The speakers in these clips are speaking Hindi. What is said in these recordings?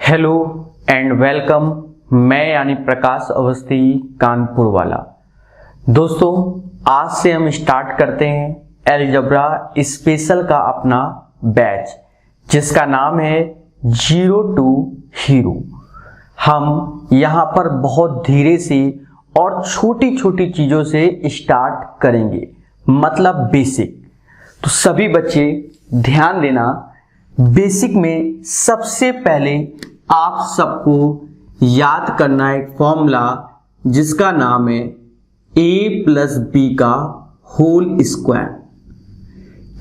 Hello and welcome. मैं यानी प्रकाश अवस्थी कानपुर वाला। दोस्तों, आज से हम स्टार्ट करते हैं अलजेब्रा स्पेशल का अपना बैच, जिसका नाम है जीरो टू हीरो। हम यहाँ पर बहुत धीरे से और छोटी छोटी चीज़ों से स्टार्ट करेंगे, मतलब बेसिक। तो सभी बच्चे ध्यान देना, बेसिक में सबसे पहले आप सबको याद करना है एक फॉर्मूला जिसका नाम है a प्लस बी का होल स्क्वायर।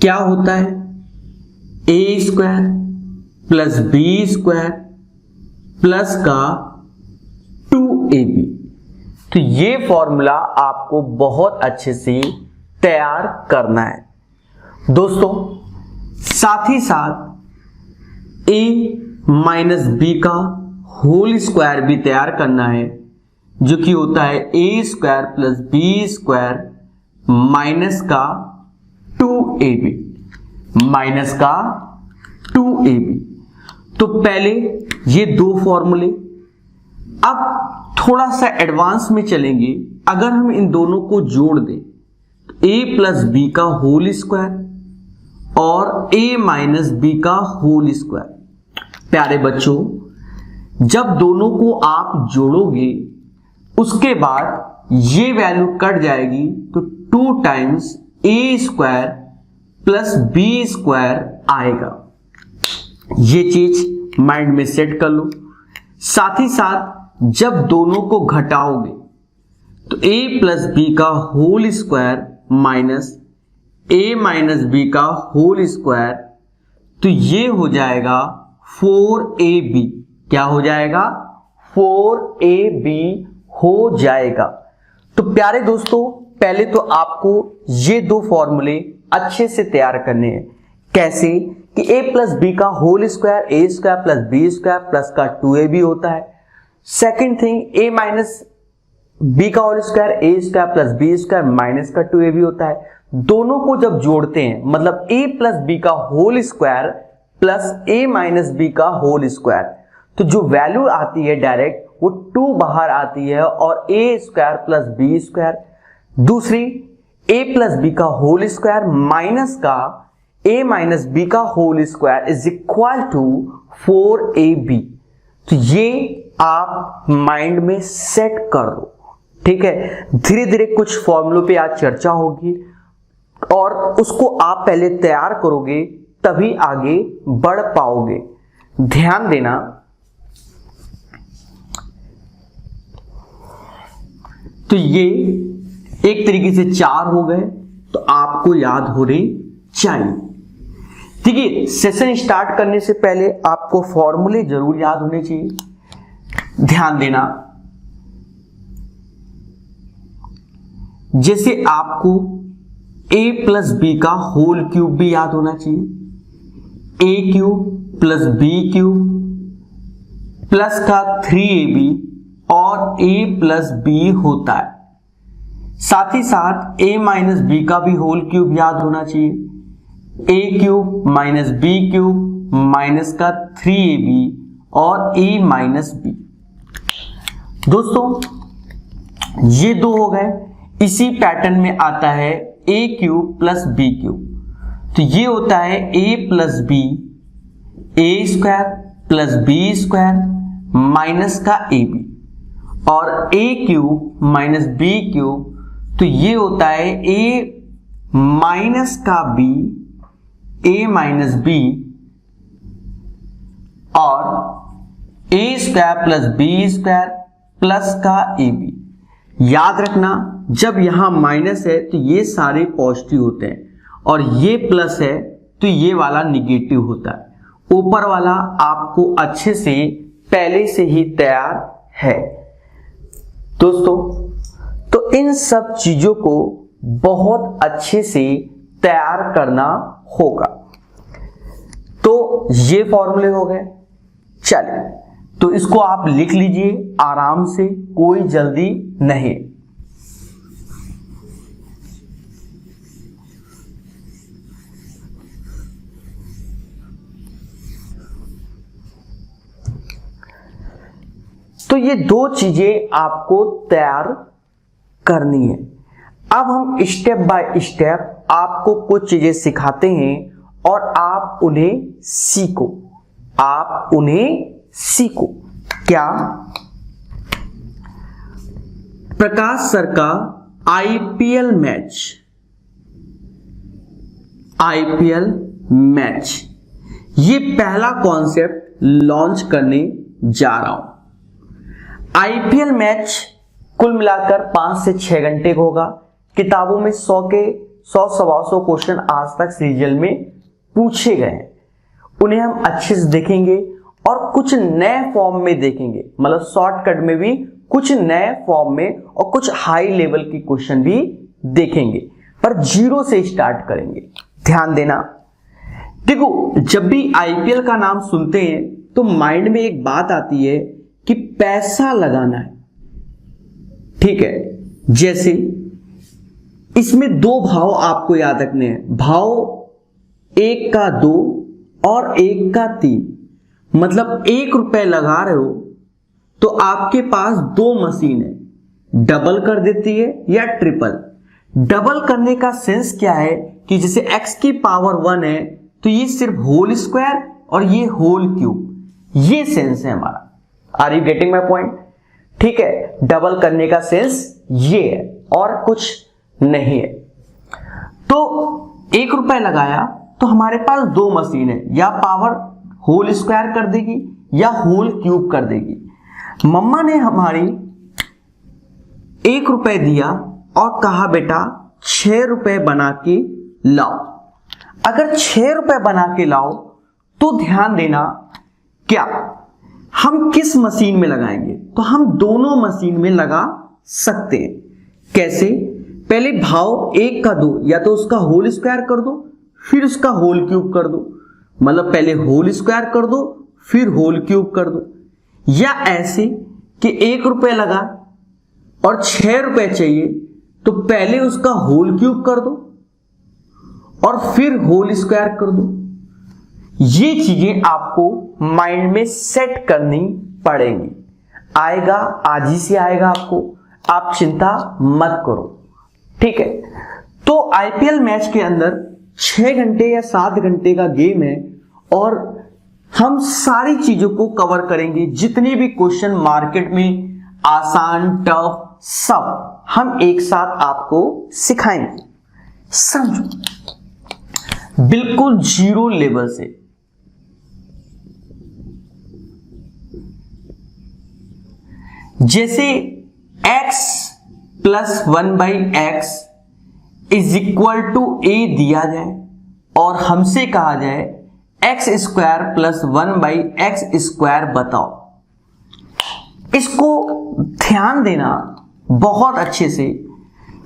क्या होता है? a square plus B square plus का 2ab। तो ये फॉर्मूला आपको बहुत अच्छे से तैयार करना है दोस्तों। साथ ही साथ a माइनस बी का होल स्क्वायर भी तैयार करना है, जो कि होता है a square plus B square minus का 2ab, माइनस का 2ab। तो पहले ये दो फॉर्मूले। अब थोड़ा सा एडवांस में चलेंगे। अगर हम इन दोनों को जोड़ दें तो a प्लस बी का होल स्क्वायर और a माइनस बी का होल स्क्वायर। प्यारे बच्चों, जब दोनों को आप जोड़ोगे उसके बाद ये वैल्यू कट जाएगी तो 2 times a square plus B square आएगा। ये चीज माइंड में सेट कर लो। साथ ही साथ जब दोनों को घटाओगे तो a प्लस बी का whole square minus a minus B का होल स्क्वायर, तो ये हो जाएगा 4ab। क्या हो जाएगा? 4ab हो जाएगा। तो प्यारे दोस्तों, पहले तो आपको ये दो फॉर्मूले अच्छे से तैयार करने हैं। कैसे? कि a प्लस बी का whole square a square plus B square plus का 2ab होता है। Second thing, a minus B का whole square a square plus B square minus का 2ab होता है। दोनों को जब जोड़ते हैं, मतलब a प्लस बी का whole square plus a minus B का होल स्क्वायर, तो जो वैल्यू आती है डायरेक्ट वो 2 बाहर आती है और a square plus B square. दूसरी, a प्लस बी का होल स्क्वायर माइनस का a माइनस बी का whole square is equal to 4ab। तो ये आप माइंड में सेट कर लो, ठीक है। धीरे धीरे कुछ फॉर्मूलों पे आज चर्चा होगी और उसको आप पहले तैयार करोगे तभी आगे बढ़ पाओगे। ध्यान देना, तो ये एक तरीके से 4 हो गए, तो आपको याद होने चाहिए। ठीक है, सेशन स्टार्ट करने से पहले आपको फॉर्मूले जरूर याद होने चाहिए। ध्यान देना, जैसे आपको a प्लस बी का होल क्यूब भी याद होना चाहिए। a cube plus b cube plus का 3ab और a प्लस बी होता है। साथ ही साथ a माइनस बी का भी होल क्यूब याद होना चाहिए। a cube minus b cube minus का 3ab और a माइनस बी। दोस्तों, ये दो हो गए। इसी पैटर्न में आता है a cube plus b cube. तो ये होता है a plus b a square plus B square minus का ab और a cube minus b cube, तो ये होता है a माइनस का b a माइनस b और a square plus B square plus का ab। याद रखना, जब यहां माइनस है तो ये सारे पॉजिटिव होते हैं और ये प्लस है तो ये वाला निगेटिव होता है। ऊपर वाला आपको अच्छे से पहले से ही तैयार है दोस्तों। तो इन सब चीजों को बहुत अच्छे से तैयार करना होगा। तो ये फॉर्मूले हो गए। चलिए, तो इसको आप लिख लीजिए आराम से, कोई जल्दी नहीं। तो ये दो चीजें आपको तैयार करनी है। अब हम स्टेप बाय स्टेप आपको कुछ चीजें सिखाते हैं और आप उन्हें सीखो, आप उन्हें सीखो। क्या? प्रकाश सर का आईपीएल मैच, ये पहला कॉन्सेप्ट लॉन्च करने जा रहा हूं। आईपीएल मैच कुल मिलाकर 5 से 6 घंटे का होगा। किताबों में 100-125 क्वेश्चन आज तक सीरियल में पूछे गए हैं, उन्हें हम अच्छे से देखेंगे और कुछ नए फॉर्म में देखेंगे, मतलब शॉर्टकट में भी कुछ नए फॉर्म में और कुछ हाई लेवल के क्वेश्चन भी देखेंगे, पर जीरो से स्टार्ट करेंगे। ध्यान देना। देखो, जब भी आईपीएल का नाम सुनते हैं तो माइंड में एक बात आती है कि पैसा लगाना है, ठीक है। जैसे इसमें दो भाव आपको याद रखने हैं, भाव 1 का 2 और 1 का 3, मतलब 1 रुपए लगा रहे हो तो आपके पास दो मशीन है, डबल कर देती है या ट्रिपल। डबल करने का सेंस क्या है कि जैसे x की पावर 1 है तो ये सिर्फ होल स्क्वायर और ये होल क्यूब, ये सेंस है हमारा। Are you getting my point? ठीक है, डबल करने का सेंस ये है और कुछ नहीं है। तो 1 रुपए लगाया तो हमारे पास दो मशीन है, या पावर होल स्क्वायर कर देगी या होल क्यूब कर देगी। मम्मा ने हमारी 1 रुपए दिया और कहा बेटा 6 रुपए बना के लाओ। अगर 6 रुपए बना के लाओ तो ध्यान देना, क्या हम किस मशीन में लगाएंगे? तो हम दोनों मशीन में लगा सकते हैं। कैसे? पहले भाव 1 का 2, या तो उसका होल स्क्वायर कर दो फिर उसका होल क्यूब कर दो, मतलब पहले होल स्क्वायर कर दो फिर होल क्यूब कर दो। या ऐसे कि 1 रुपए लगा और 6 रुपए चाहिए तो पहले उसका होल क्यूब कर दो और फिर होल स्क्वायर कर दो। ये चीजें आपको माइंड में सेट करनी पड़ेंगी। आएगा, आज ही से आएगा आपको, आप चिंता मत करो, ठीक है। तो आईपीएल मैच के अंदर 6 घंटे या 7 घंटे का गेम है और हम सारी चीजों को कवर करेंगे। जितने भी क्वेश्चन मार्केट में आसान, टफ, सब हम एक साथ आपको सिखाएंगे। समझो, बिल्कुल जीरो लेवल से। जैसे x plus 1/x is equal to a दिया जाए और हमसे कहा जाए x स्क्वायर प्लस 1/x² बताओ। इसको ध्यान देना बहुत अच्छे से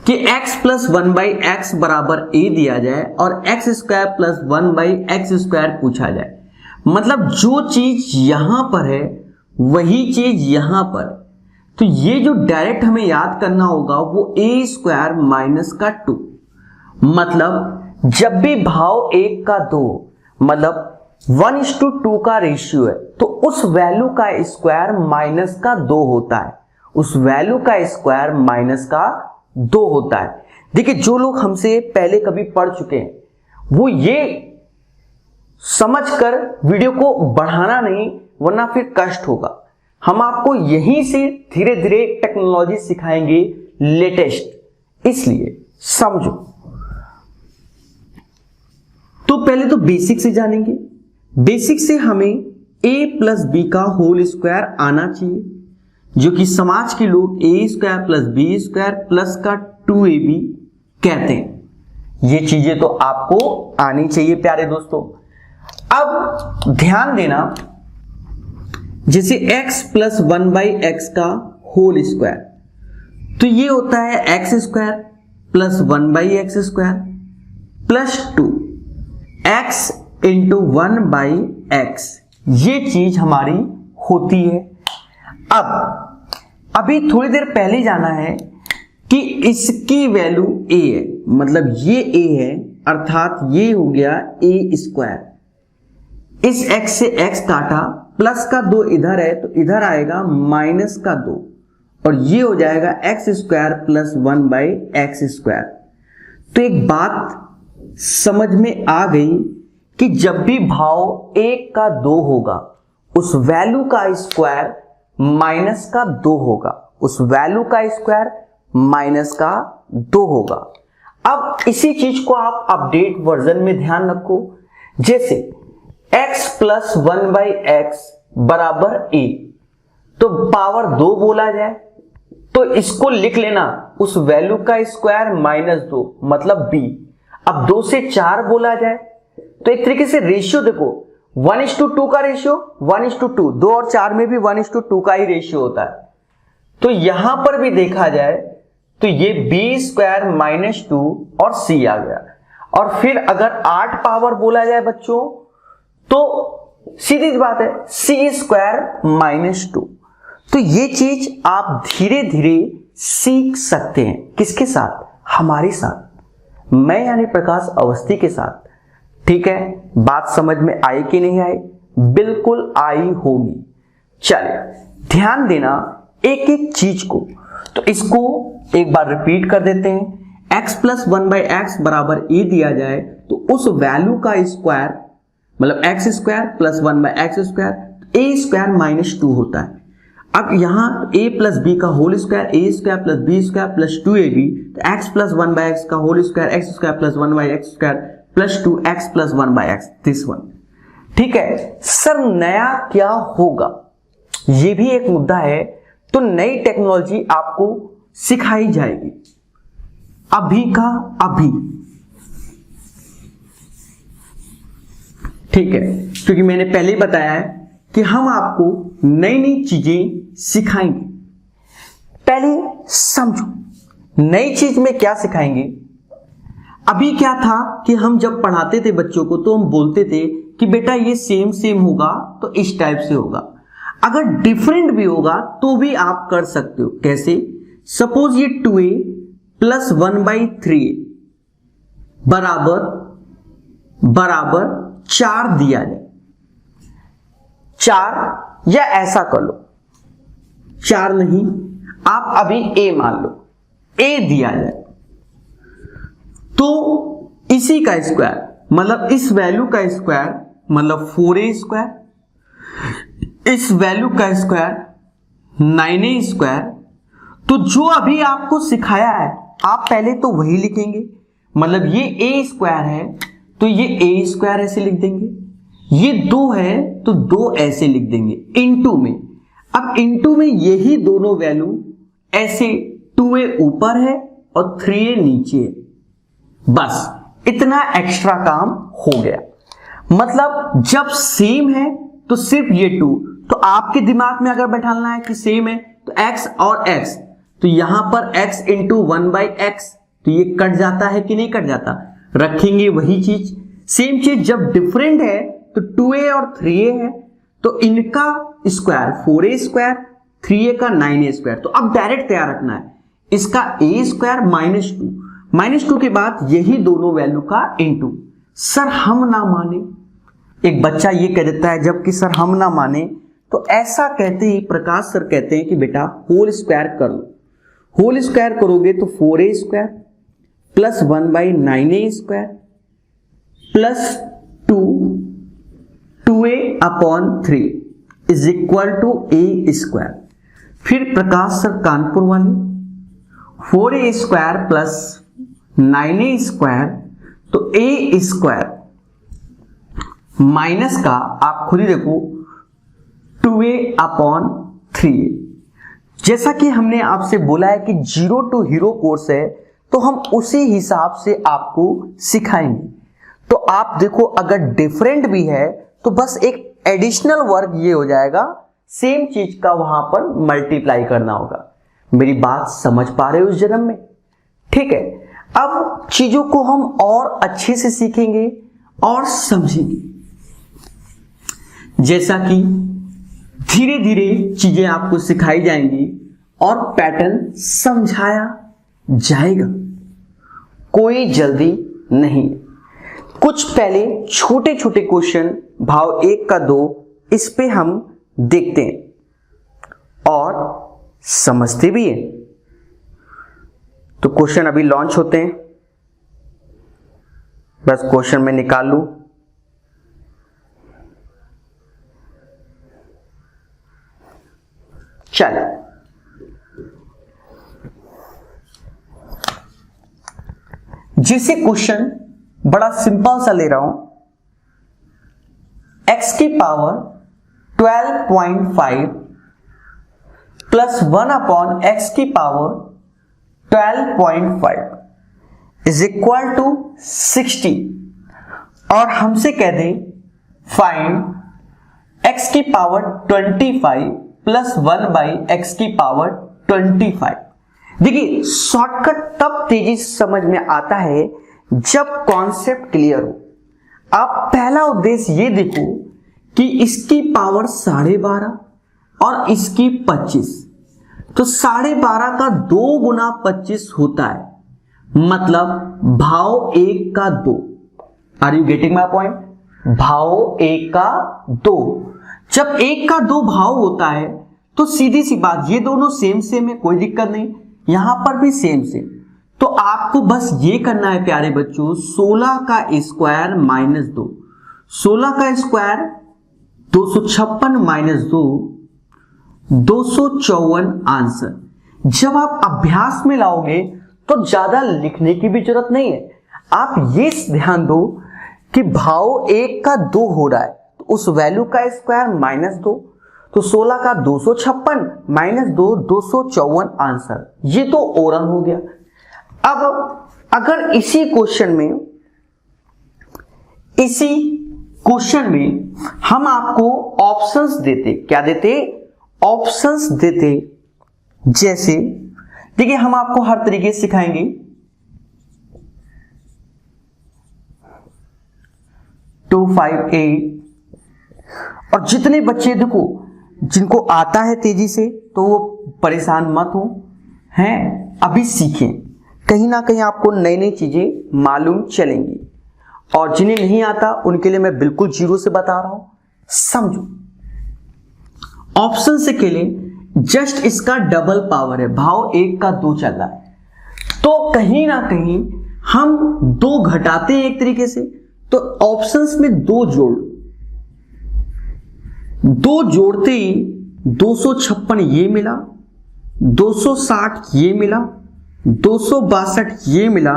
कि x प्लस 1/x बराबर a दिया जाए और x स्क्वायर प्लस 1/x² पूछा जाए, मतलब जो चीज यहां पर है वही चीज यहां पर। तो ये जो डायरेक्ट हमें याद करना होगा वो a² माइनस का 2, मतलब जब भी भाव 1 का 2 मतलब 1:2 का रेशियो है तो उस वैल्यू का स्क्वायर माइनस का 2 होता है, उस वैल्यू का स्क्वायर माइनस का 2 होता है। देखिए, जो लोग हमसे पहले कभी पढ़ चुके हैं वो ये समझकर वीडियो को बढ़ाना नहीं, वरना फिर कष्ट होगा। हम आपको यहीं से धीरे धीरे टेक्नोलॉजी सिखाएंगे लेटेस्ट, इसलिए समझो। तो पहले तो बेसिक से जानेंगे। बेसिक से हमें a प्लस बी का होल स्क्वायर आना चाहिए, जो कि समाज के लोग a² प्लस b² प्लस का 2ab कहते हैं। ये चीजें तो आपको आनी चाहिए प्यारे दोस्तों। अब ध्यान देना, जैसे x प्लस 1/x का होल स्क्वायर, तो ये होता है x² plus 1/x² plus 2x into 1/x, ये चीज हमारी होती है। अब अभी थोड़ी देर पहले जाना है कि इसकी वैल्यू a है, मतलब ये a है, अर्थात ये हो गया a²। इस x से x काटा प्लस का 2 इधर है तो इधर आएगा माइनस का 2 और ये हो जाएगा x square plus 1 by x square. तो एक बात समझ में आ गई कि जब भी भाव 1 का 2 होगा उस वैल्यू का स्क्वायर माइनस का 2 होगा, उस वैल्यू का स्क्वायर माइनस का 2 होगा। अब इसी चीज को आप अपडेट वर्जन में ध्यान रखो, जैसे x प्लस 1 बाई एक्स बराबर a, तो पावर 2 बोला जाए तो इसको लिख लेना उस वैल्यू का स्क्वायर माइनस 2 मतलब b। अब 2 से 4 बोला जाए तो एक तरीके से रेशियो देखो 1:2 का रेशियो 1:2, 2 और 4 में भी 1:2 का ही रेशियो होता है। तो यहां पर भी देखा जाए तो ये b स्क्वायर माइनस 2 और c आ गया। और फिर अगर 8 पावर बोला जाए बच्चों तो सीधी बात है c स्क्वायर माइनस 2। तो ये चीज आप धीरे धीरे सीख सकते हैं, किसके साथ? हमारे साथ, मैं यानी प्रकाश अवस्थी के साथ। ठीक है, बात समझ में आई कि नहीं आई? बिल्कुल आई होगी। चलिए ध्यान देना एक एक चीज को, तो इसको एक बार रिपीट कर देते हैं। x प्लस 1 बाई एक्स बराबर a दिया जाए तो उस वैल्यू का स्क्वायर मतलब x square plus 1 by x square, a square minus 2 होता है। अब यहां a प्लस बी का whole square, a square plus B square plus 2ab, तो x प्लस 1 बाई एक्स का whole square, x square plus 1 by x square plus 2x plus 1 by x, this one. ठीक है सर, नया क्या होगा ये भी एक मुद्दा है। तो नई टेक्नोलॉजी आपको सिखाई जाएगी अभी का अभी। ठीक है, क्योंकि मैंने पहले ही बताया है कि हम आपको नई नई चीजें सिखाएंगे। पहले समझो नई चीज में क्या सिखाएंगे। अभी क्या था कि हम जब पढ़ाते थे बच्चों को तो हम बोलते थे कि बेटा ये सेम सेम होगा तो इस टाइप से होगा। अगर डिफरेंट भी होगा तो भी आप कर सकते हो। कैसे? सपोज ये 2a प्लस 1 बाई 3a बराबर 4 दिया जाए, 4 या ऐसा कर लो 4 नहीं, आप अभी a मान लो, a दिया जाए तो इसी का स्क्वायर मतलब इस वैल्यू का स्क्वायर मतलब 4a स्क्वायर, इस वैल्यू का स्क्वायर 9a स्क्वायर। तो जो अभी आपको सिखाया है आप पहले तो वही लिखेंगे, मतलब ये a स्क्वायर है तो ये a स्क्वायर ऐसे लिख देंगे, ये 2 है तो 2 ऐसे लिख देंगे इनटू में। अब इनटू में यही दोनों वैल्यू ऐसे 2a ऊपर है और 3a नीचे है, बस इतना एक्स्ट्रा काम हो गया। मतलब जब सेम है तो सिर्फ ये 2, तो आपके दिमाग में अगर बैठाना है कि सेम है तो x और x, तो यहां पर x इंटू 1 बाई एक्स, तो ये कट जाता है कि नहीं कट जाता? रखेंगे वही चीज। सेम चीज जब डिफरेंट है तो 2a और 3a है तो इनका स्क्वायर 4a स्क्वायर, 3a का 9a स्क्वायर। तो अब डायरेक्ट तैयार रखना है, इसका a स्क्वायर माइनस 2 के बाद यही दोनों वैल्यू का इनटू। सर हम ना माने, एक बच्चा ये कह देता है जबकि सर हम ना माने, तो ऐसा कहते ही प्रकाश सर कहते हैं कि बेटा होल स्क्वायर कर लो। होल स्क्वायर करोगे तो 4a square plus 1 by 9a square plus 2a upon 3 is equal to a square. फिर प्रकाश सर कानपुर वाले 4a square plus 9a square, तो a स्क्वायर माइनस का आप खुद ही देखो 2a अपॉन 3a। जैसा कि हमने आपसे बोला है कि 0 टू हीरो कोर्स है तो हम उसी हिसाब से आपको सिखाएंगे। तो आप देखो अगर डिफरेंट भी है तो बस एक एडिशनल वर्क ये हो जाएगा, सेम चीज का वहां पर मल्टीप्लाई करना होगा। मेरी बात समझ पा रहे हो उस जन्म में? ठीक है, अब चीजों को हम और अच्छे से सीखेंगे और समझेंगे। जैसा कि धीरे धीरे चीजें आपको सिखाई जाएंगी और पैटर्न समझाया जाएगा, कोई जल्दी नहीं। कुछ पहले छोटे छोटे क्वेश्चन भाव 1 का 2 इस पे हम देखते हैं और समझते भी हैं। तो क्वेश्चन अभी लॉन्च होते हैं, बस क्वेश्चन में निकाल लूं। चल, जिसे क्वेश्चन बड़ा सिंपल सा ले रहा हूं, x की पावर 12.5 प्लस 1 अपॉन x की पावर 12.5 इज इक्वल टू 60, और हमसे कह दें फाइंड x की पावर 25 प्लस 1 बाई x की पावर 25। देखिए, शॉर्टकट तब तेजी से समझ में आता है जब कॉन्सेप्ट क्लियर हो। आप पहला उद्देश्य ये देखो कि इसकी पावर 12.5 और इसकी 25, तो 12.5 का 2 गुना 25 होता है, मतलब भाव 1 का 2। Are you getting my point? भाव 1 का 2। जब 1 का 2 भाव होता है तो सीधी सी बात, ये दोनों सेम सेम है, कोई दिक्कत नहीं, यहां पर भी सेम सेम। तो आपको बस ये करना है प्यारे बच्चों, 16 का स्क्वायर माइनस 2, 16 का स्क्वायर 256 माइनस 2 254 आंसर। जब आप अभ्यास में लाओगे तो ज्यादा लिखने की भी जरूरत नहीं है। आप ये ध्यान दो कि भाव 1 का 2 हो रहा है, तो उस वैल्यू का स्क्वायर माइनस 2, तो 16 का 256 माइनस 2 254 आंसर। ये तो ओरल हो गया। अब अगर इसी क्वेश्चन में हम आपको ऑप्शंस देते, क्या देते? ऑप्शंस देते। जैसे देखिए, हम आपको हर तरीके से सिखाएंगे। 258, और जितने बच्चे देखो जिनको आता है तेजी से, तो वो परेशान मत हो, हैं अभी सीखें, कहीं ना कहीं आपको नई नई चीजें मालूम चलेंगी। और जिन्हें नहीं आता उनके लिए मैं बिल्कुल जीरो से बता रहा हूं, समझो। ऑप्शन से के लिए जस्ट इसका डबल पावर है, भाव 1 का 2 चल रहा है, तो कहीं ना कहीं हम 2 घटाते हैं एक तरीके से, तो ऑप्शंस में 2 जोड़, 2 जोड़ते ही 256 ये मिला, 260 ये मिला, 262 ये मिला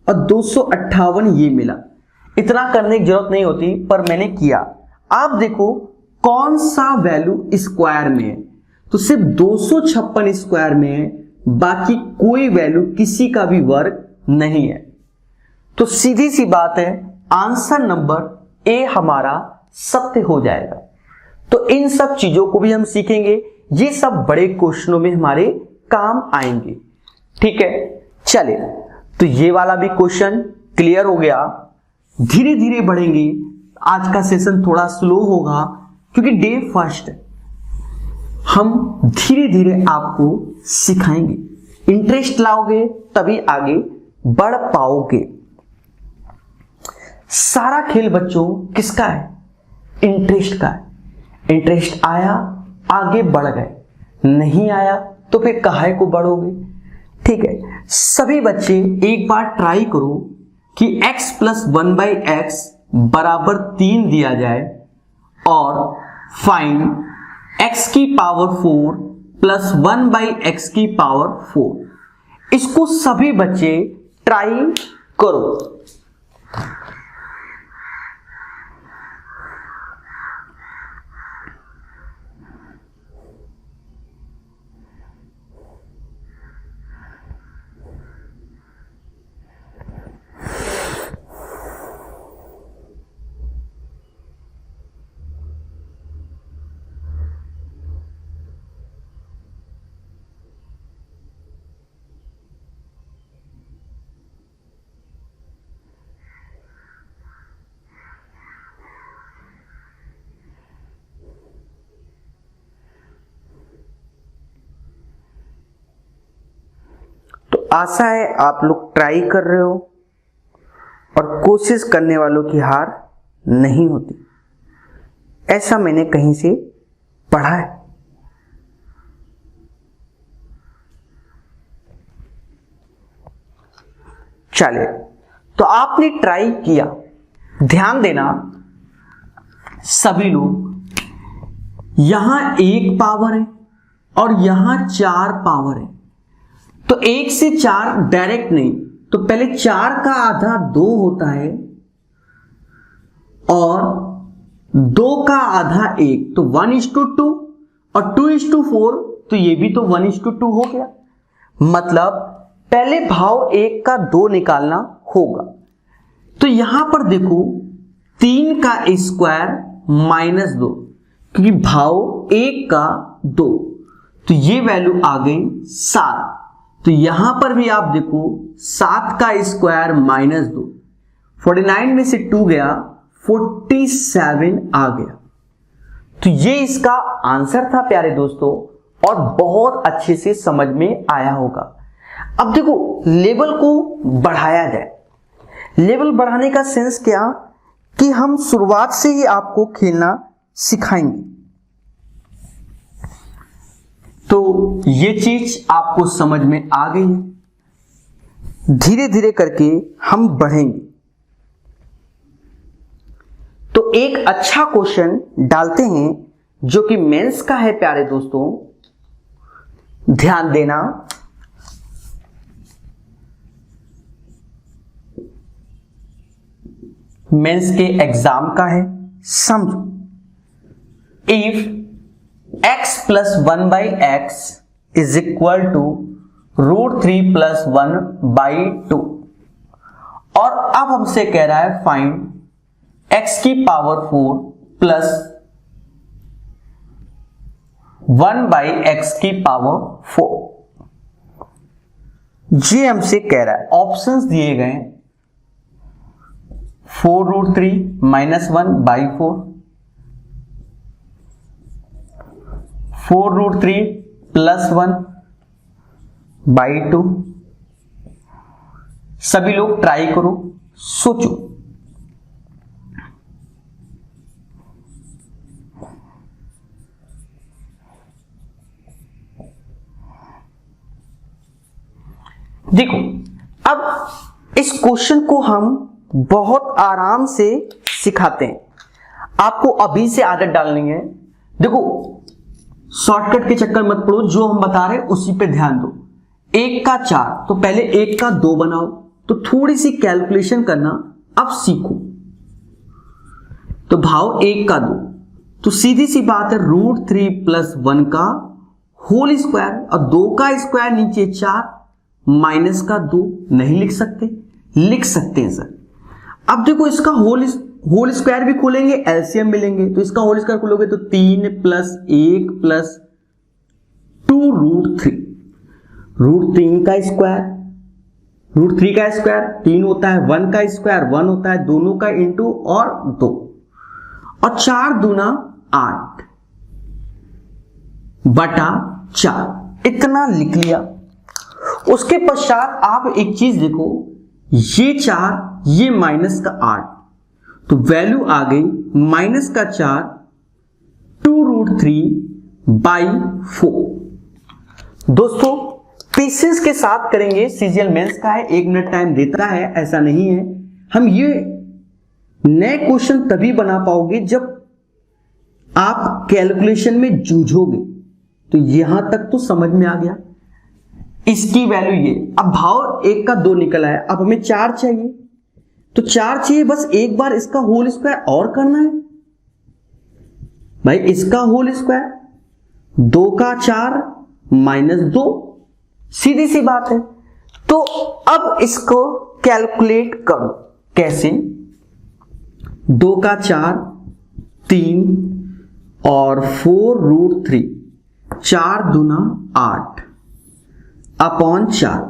और 258 ये मिला। इतना करने की जरूरत नहीं होती, पर मैंने किया। आप देखो कौन सा वैल्यू स्क्वायर में है, तो सिर्फ 256 स्क्वायर में है, बाकी कोई वैल्यू किसी का भी वर्ग नहीं है। तो सीधी सी बात है, आंसर नंबर ए हमारा सत्य हो जाएगा। तो इन सब चीजों को भी हम सीखेंगे, ये सब बड़े क्वेश्चनों में हमारे काम आएंगे। ठीक है, चले, तो ये वाला भी क्वेश्चन क्लियर हो गया। धीरे धीरे बढ़ेंगे, आज का सेशन थोड़ा स्लो होगा क्योंकि डे फर्स्ट है। हम धीरे धीरे आपको सिखाएंगे, इंटरेस्ट लाओगे तभी आगे बढ़ पाओगे। सारा खेल बच्चों किसका है? इंटरेस्ट का है। इंटरेस्ट आया आगे बढ़ गए, नहीं आया तो फिर काहे को बढ़ोगे। ठीक है, सभी बच्चे एक बार ट्राई करो कि x प्लस 1/x बराबर 3 दिया जाए और फाइंड x की पावर 4 प्लस 1/x की पावर 4। इसको सभी बच्चे ट्राई करो। आशा है आप लोग ट्राई कर रहे हो और कोशिश करने वालों की हार नहीं होती, ऐसा मैंने कहीं से पढ़ा है। चलिए, तो आपने ट्राई किया, ध्यान देना सभी लोग, यहां 1 पावर है और यहां 4 पावर है, तो 1 से 4 डायरेक्ट नहीं, तो पहले 4 का आधा 2 होता है और 2 का आधा 1, तो 1:2 और 2:4, तो ये भी तो 1:2 हो गया। मतलब पहले भाव 1 का 2 निकालना होगा। तो यहां पर देखो 3 का स्क्वायर -2, क्योंकि भाव 1 का 2, तो ये वैल्यू आ गई 7। तो यहां पर भी आप देखो 7 का स्क्वायर -2, 49 में से 2 गया, 47 आ गया। तो ये इसका आंसर था प्यारे दोस्तों, और बहुत अच्छे से समझ में आया होगा। अब देखो लेवल को बढ़ाया जाए। लेवल बढ़ाने का सेंस क्या, कि हम शुरुआत से ही आपको खेलना सिखाएंगे। तो ये चीज आपको समझ में आ गई है, धीरे धीरे करके हम बढ़ेंगे। तो एक अच्छा क्वेश्चन डालते हैं जो कि मेंस का है प्यारे दोस्तों, ध्यान देना। मेंस के एग्जाम का है, समझो। If x + 1/x is equal to √3 + 1/2, और अब हमसे कह रहा है फाइंड x की पावर 4 प्लस 1/x की पावर 4। ये हमसे कह रहा है, ऑप्शंस दिए गए 4√3 - 1/4, 4√3 + 1/2। सभी लोग ट्राई करो, सोचो। देखो, अब इस क्वेश्चन को हम बहुत आराम से सिखाते हैं। आपको अभी से आदत डालनी है। देखो, शॉर्टकट के चक्कर मत पड़ो, जो हम बता रहे हैं उसी पे ध्यान दो। 1 का 4, तो पहले 1 का 2 बनाओ, तो थोड़ी सी कैलकुलेशन करना अब सीखो। तो भाव 1 का 2, तो सीधी सी बात है √3 + 1 का होल स्क्वायर, और 2 का स्क्वायर नीचे 4 माइनस का 2 नहीं लिख सकते, लिख सकते हैं सर। अब देखो इसका होल स्क्वायर भी खोलेंगे, एलसीएम मिलेंगे, तो इसका होल स्क्वायर खोलोगे तो 3 + 1 + 2√3, √3 का स्क्वायर, √3 का स्क्वायर 3 होता है, 1 का स्क्वायर 1 होता है, दोनों का इंटू और 2, और 4 दूना 8 बटा 4, इतना लिख लिया। उसके पश्चात आप एक चीज देखो, ये 4, ये माइनस का 8, तो वैल्यू आ गई -4 2√3/4। दोस्तों पेशेंस के साथ करेंगे, सीजीएल मेंस का है, 1 मिनट टाइम देता है, ऐसा नहीं है। हम ये नए क्वेश्चन तभी बना पाओगे जब आप कैलकुलेशन में जूझोगे। तो यहां तक तो समझ में आ गया, इसकी वैल्यू ये। अब भाव 1 का 2 निकला है, अब हमें 4 चाहिए, तो 4 चाहिए, बस एक बार इसका होल स्क्वायर और करना है भाई। इसका होल स्क्वायर 2 का 4 -2, सीधी सी बात है। तो अब इसको कैलकुलेट करो, कैसे? 2 का 4 3 और 4√3, 4 दूना 8 अपॉन 4।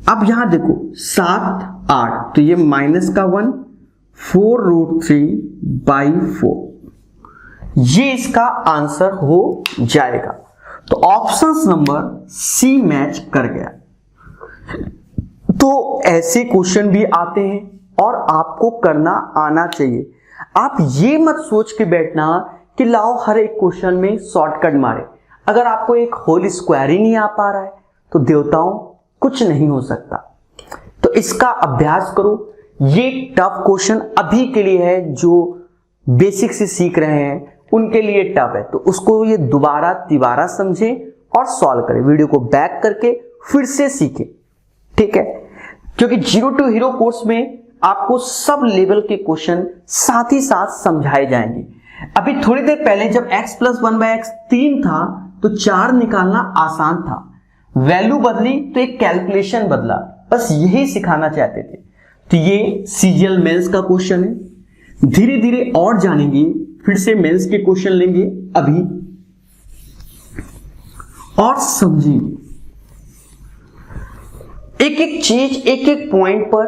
अब यहां देखो 7 8, तो ये माइनस का 1, 4√3/4, ये इसका आंसर हो जाएगा। तो ऑप्शन नंबर सी मैच कर गया। तो ऐसे क्वेश्चन भी आते हैं और आपको करना आना चाहिए। आप ये मत सोच के बैठना कि लाओ हर एक क्वेश्चन में शॉर्टकट मारे। अगर आपको एक होल स्क्वायर ही नहीं आ पा रहा है तो देवताओं कुछ नहीं हो सकता। तो इसका अभ्यास करो। ये टफ क्वेश्चन अभी के लिए है, जो बेसिक से सीख रहे हैं उनके लिए टफ है, तो उसको ये दोबारा तिबारा समझें और सॉल्व करें। वीडियो को बैक करके फिर से सीखें, ठीक है? क्योंकि जीरो टू हीरो कोर्स में आपको सब लेवल के क्वेश्चन साथ ही साथ समझाए जाएंगे। अभी थोड़ी देर पहले जब x + 1/x 3 था तो 4 निकालना आसान था, वैल्यू बदली तो एक कैलकुलेशन बदला, बस यही सिखाना चाहते थे। तो ये सीजीएल मेंस का क्वेश्चन है। धीरे धीरे और जानेंगे, फिर से मेंस के क्वेश्चन लेंगे अभी और समझेंगे एक एक चीज, एक एक पॉइंट पर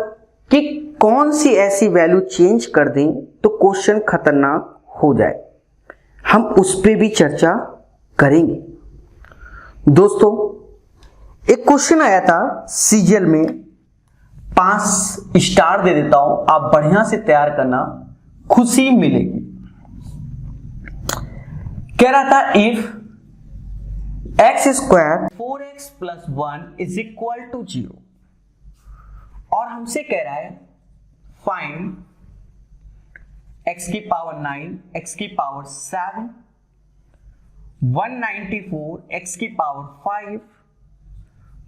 कि कौन सी ऐसी वैल्यू चेंज कर दें तो क्वेश्चन खतरनाक हो जाए। हम उस पर भी चर्चा करेंगे। दोस्तों, एक क्वेश्चन आया था सीजीएल में, 5 स्टार दे देता हूं, आप बढ़िया से तैयार करना, खुशी मिलेगी। कह रहा था इफ x² 4x + 1 = 0, और हमसे कह रहा है फाइंड x की पावर 9, x की पावर 7, 194, x की पावर 5,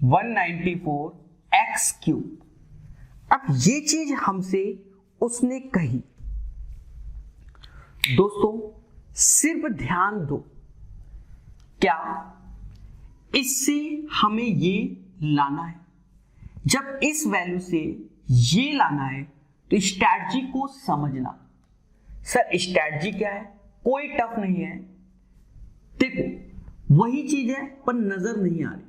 194 x³। अब ये चीज हमसे उसने कही। दोस्तों सिर्फ ध्यान दो, क्या इससे हमें ये लाना है। जब इस वैल्यू से ये लाना है तो स्ट्रैटेजी को समझना। सर स्ट्रैटेजी क्या है? कोई टफ नहीं है। देखो वही चीज है पर नजर नहीं आ रही।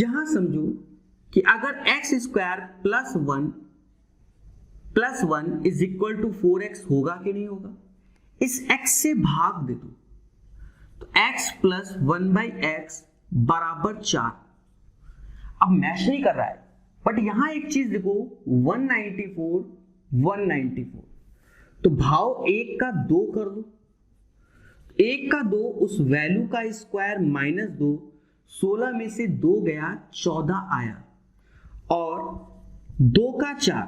यहां समझो कि अगर x² + 1 = 4x होगा कि नहीं होगा? इस x से भाग दे दो तो x + 1/x = 4। अब मैच नहीं कर रहा है, बट यहां एक चीज देखो, 194 194, तो भाव 1 का 2 कर दो। 1 का 2 उस वैल्यू का स्क्वायर -2, 16 में से 2 गया 14 आया, और 2 का 4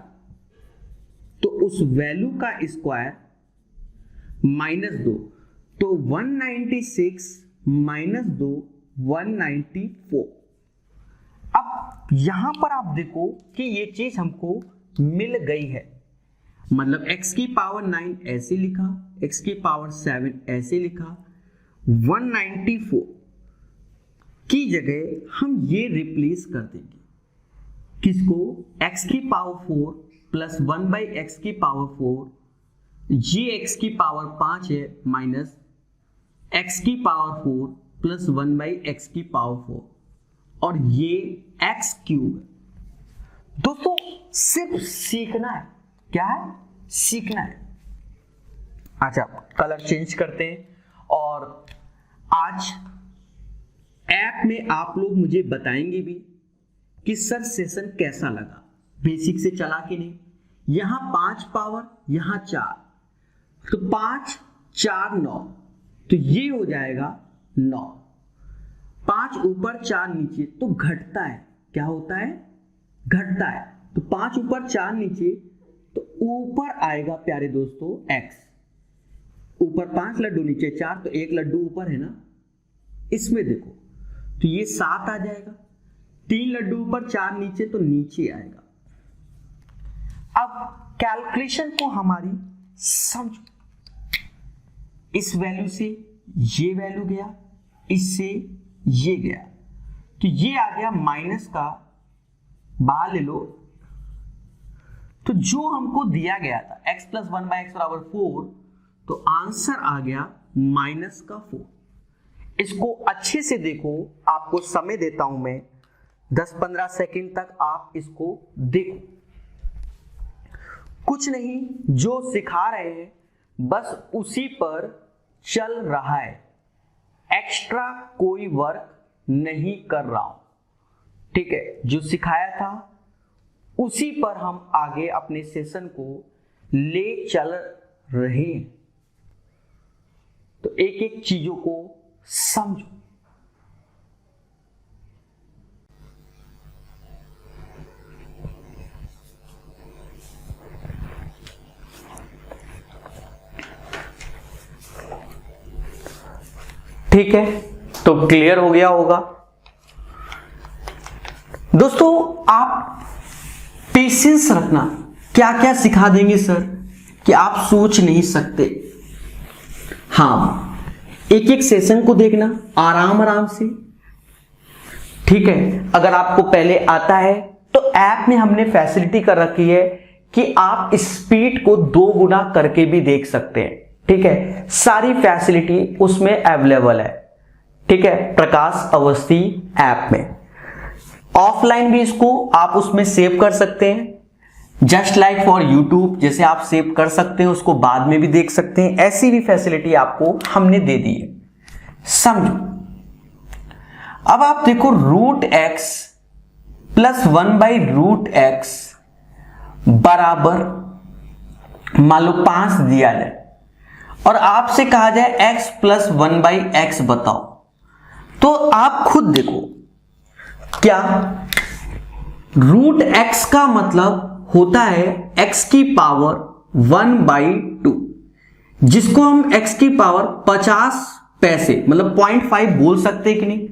तो उस वैल्यू का स्क्वायर -2, तो 196 - 2 194। अब यहां पर आप देखो कि ये चीज हमको मिल गई है। मतलब x की पावर 9 ऐसे लिखा, x की पावर 7 ऐसे लिखा, 194 की जगह हम ये रिप्लेस कर देंगे। किसको? x की पावर 4 + 1/x की पावर 4, ये x की पावर 5 है माइनस x की पावर 4 + 1/x की पावर 4, और ये x³ है। दोस्तों सिर्फ सीखना है। क्या है? सीखना है। अच्छा, कलर चेंज करते हैं, और आज ऐप में आप लोग मुझे बताएंगे भी कि सर सेशन कैसा लगा, बेसिक से चला कि नहीं। यहां 5 पावर, यहां 4, तो 5 4 9, तो ये हो जाएगा 9। 5 ऊपर 4 नीचे तो घटता है। क्या होता है? घटता है। तो 5 ऊपर 4 नीचे तो ऊपर आएगा प्यारे दोस्तों x। ऊपर 5 लड्डू नीचे 4, तो 1 लड्डू ऊपर है ना। इसमें देखो तो ये 7 आ जाएगा। 3 लड्डू ऊपर 4 नीचे तो नीचे आएगा। अब कैलकुलेशन को हमारी समझो। इस वैल्यू से ये वैल्यू गया, इससे ये गया, तो ये आ गया माइनस का, बाहर ले लो। तो जो हमको दिया गया था x + 1/x = 4, तो आंसर आ गया -4। इसको अच्छे से देखो, आपको समय देता हूं मैं 10-15 सेकंड तक, आप इसको देखो। कुछ नहीं, जो सिखा रहे हैं बस उसी पर चल रहा है, एक्स्ट्रा कोई वर्क नहीं कर रहा हूं। ठीक है, जो सिखाया था उसी पर हम आगे अपने सेशन को ले चल रहे हैं। तो एक एक चीजों को समझो। ठीक है, तो क्लियर हो गया होगा दोस्तों। आप पेशेंस रखना, क्या क्या सिखा देंगे सर कि आप सोच नहीं सकते। हाँ, एक एक सेशन को देखना आराम आराम से, ठीक है। अगर आपको पहले आता है तो ऐप में हमने फैसिलिटी कर रखी है कि आप स्पीड को 2 गुना करके भी देख सकते हैं, ठीक है। सारी फैसिलिटी उसमें अवेलेबल है, ठीक है, प्रकाश अवस्थी ऐप में। ऑफलाइन भी इसको आप उसमें सेव कर सकते हैं, जस्ट लाइक फॉर यूट्यूब जैसे आप सेव कर सकते हैं, उसको बाद में भी देख सकते हैं। ऐसी भी फैसिलिटी आपको हमने दे दी है, समझो। अब आप देखो √x + 1/√x बराबर मान लो 5 दिया जाए और आपसे कहा जाए x + 1/x बताओ, तो आप खुद देखो क्या √x का मतलब होता है x की पावर 1/2, जिसको हम x की पावर 50 पैसे मतलब 0.5 बोल सकते हैं कि नहीं,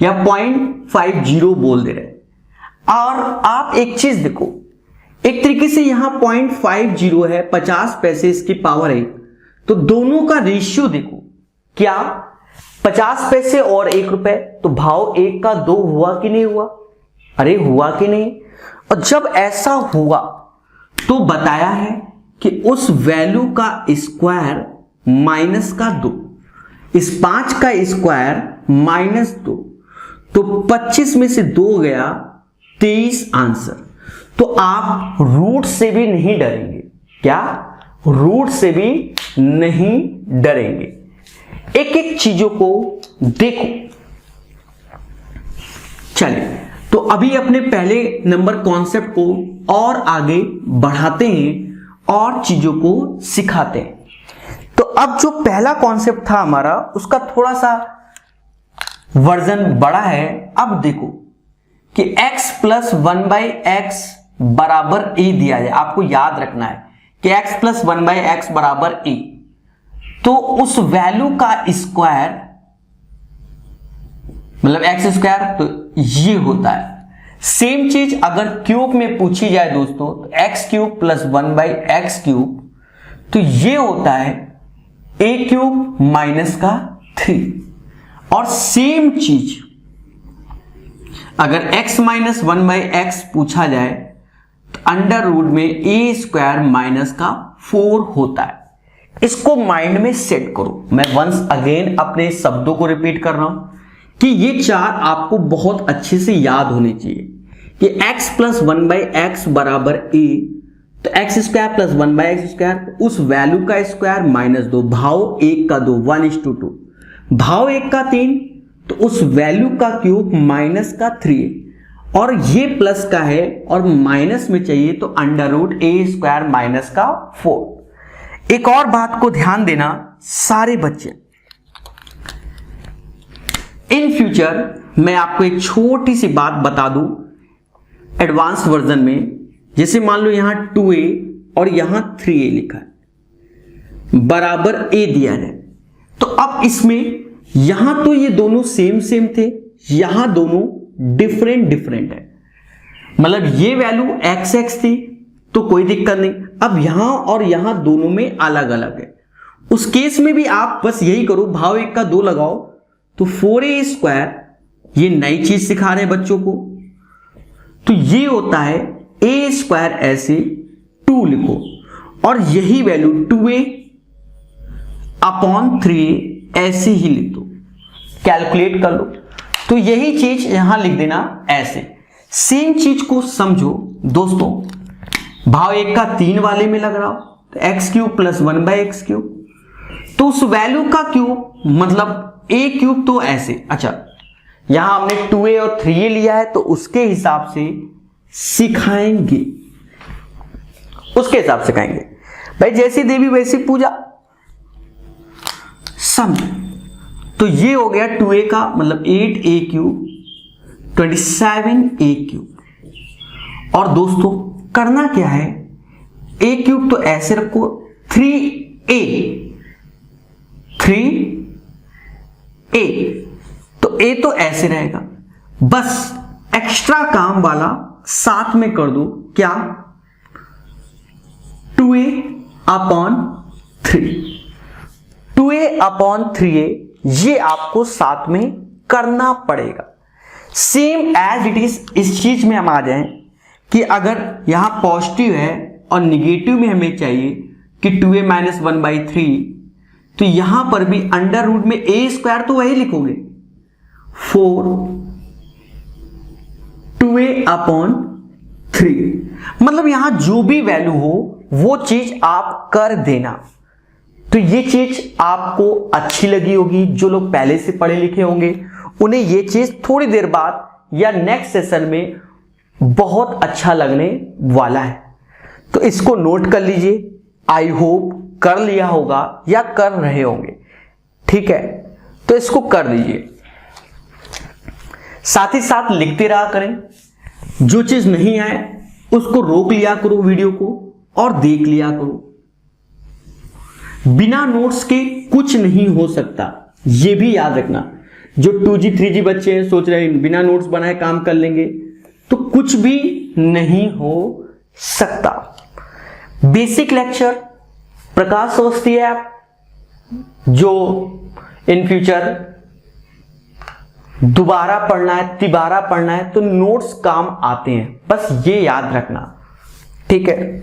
या 0.50 बोल दे रहे। और आप एक चीज देखो, एक तरीके से यहां 0.50 है, 50 पैसे इसकी पावर है, तो दोनों का रेशियो देखो, क्या 50 पैसे और 1 रुपए, तो भाव 1 का 2 हुआ कि नहीं हुआ? अरे हुआ कि नहीं? और जब ऐसा हुआ तो बताया है कि उस वैल्यू का स्क्वायर -2, इस 5 का स्क्वायर -2, तो 25 में से 2 गया 23 आंसर। तो आप रूट से भी नहीं डरेंगे, क्या रूट से भी नहीं डरेंगे। एक एक चीजों को देखो। चलिए, तो अभी अपने पहले नंबर कॉन्सेप्ट को और आगे बढ़ाते हैं और चीजों को सिखाते हैं। तो अब जो पहला कॉन्सेप्ट था हमारा, उसका थोड़ा सा वर्जन बड़ा है। अब देखो कि x + 1/x बराबर a दिया जाए, आपको याद रखना है कि x + 1/x बराबर a, तो उस वैल्यू का स्क्वायर मतलब x², तो ये होता है। सेम चीज अगर क्यूब में पूछी जाए दोस्तों, तो x³ + 1/x³, तो ये होता है a³ - 3। और सेम चीज अगर x - 1/x पूछा जाए, तो √ में a² - 4 होता है। इसको माइंड में सेट करो। मैं वंस अगेन अपने शब्दों को रिपीट कर रहा हूं कि ये 4 आपको बहुत अच्छे से याद होने चाहिए कि x + 1/x बराबर a, तो x² + 1/x², उस वैल्यू का स्क्वायर -2, भाव 1 का 2, 1:2, भाव 1 का 3, तो उस वैल्यू का क्यूब -3, और ये प्लस का है और माइनस में चाहिए, तो √ a² - 4। एक और बात को ध्यान देना सारे बच्चे, इन फ्यूचर मैं आपको एक छोटी सी बात बता दूं एडवांस वर्जन में, जैसे मान लो यहां 2a और यहां 3a लिखा है बराबर a दिया है, तो अब इसमें यहां तो ये दोनों सेम थे, यहां दोनों डिफरेंट है, मतलब ये वैल्यू x थी तो कोई दिक्कत नहीं। अब यहां और यहां दोनों में अलग अलग है, उस केस में भी आप बस यही करो, भाव 1 का 2 लगाओ, तो 4a², ये नई चीज सिखा रहे हैं बच्चों को, तो ये होता है a² ऐसे 2 लिखो, और यही वैल्यू 2a/3a ऐसे ही लिख दो, कैलकुलेट कर लो। तो यही चीज यहां लिख देना ऐसे। सेम चीज को समझो दोस्तों, भाव 1 का 3 वाले में लग रहा हो, तो x³ + 1/x³, तो उस वैल्यू का क्यूब मतलब a³ तो ऐसे, अच्छा यहां हमने 2a और 3a लिया है, तो उसके हिसाब से सिखाएंगे, उसके हिसाब से सिखाएंगे भाई। जैसी देवी वैसी पूजा, सम। तो ये हो गया 2a का मतलब 8a क्यूब 27a क्यूब। और दोस्तों करना क्या है, a क्यूब तो ऐसे रखो, 3a तो a तो ऐसे रहेगा, बस एक्स्ट्रा काम वाला साथ में कर दो, क्या 2a upon 3, 2a upon 3a ये आपको साथ में करना पड़ेगा। सेम एज इट इज इस चीज में हम आ जाएं कि अगर यहां पॉजिटिव है और निगेटिव में हमें चाहिए कि 2a माइनस 1/3, तो यहां पर भी अंडर रूट में a स्क्वायर तो वही लिखोगे 4 2a अपॉन 3, मतलब यहां जो भी वैल्यू हो वो चीज आप कर देना। तो ये चीज आपको अच्छी लगी होगी, जो लोग पहले से पढ़े लिखे होंगे उन्हें ये चीज थोड़ी देर बाद या नेक्स्ट सेशन में बहुत अच्छा लगने वाला है। तो इसको नोट कर लीजिए, आई होप कर लिया होगा या कर रहे होंगे, ठीक है। तो इसको कर लीजिए, साथ ही साथ लिखते रहा करें, जो चीज नहीं आए उसको रोक लिया करो वीडियो को और देख लिया करो। बिना नोट्स के कुछ नहीं हो सकता, ये भी याद रखना। जो 2G 3G बच्चे हैं सोच रहे हैं बिना नोट्स बनाए काम कर लेंगे, तो कुछ भी नहीं हो सकता। बेसिक लेक्चर प्रकाश अवस्थी है, जो इन फ्यूचर दोबारा पढ़ना है तिबारा पढ़ना है तो नोट्स काम आते हैं, बस ये याद रखना, ठीक है।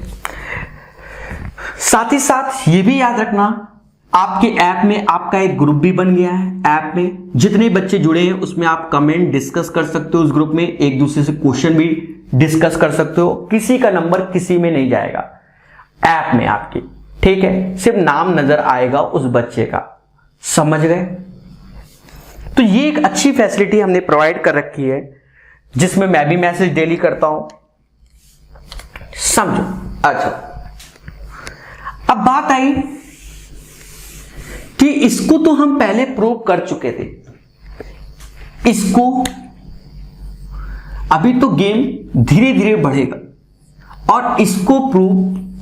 साथ ही साथ ये भी याद रखना, आपके ऐप में आपका एक ग्रुप भी बन गया है। ऐप में जितने बच्चे जुड़े हैं उसमें आप कमेंट डिस्कस कर सकते हो, उस ग्रुप में एक दूसरे से क्वेश्चन भी डिस्कस कर सकते हो। किसी का नंबर किसी में नहीं जाएगा ऐप में आपकी, ठीक है, सिर्फ नाम नजर आएगा उस बच्चे का, समझ गए। तो ये एक अच्छी फैसिलिटी हमने प्रोवाइड कर रखी है, जिसमें मैं भी मैसेज डेली करता हूं, समझो। अच्छा, अब बात आई कि इसको तो हम पहले प्रूव कर चुके थे, इसको अभी तो गेम धीरे धीरे बढ़ेगा और इसको प्रूव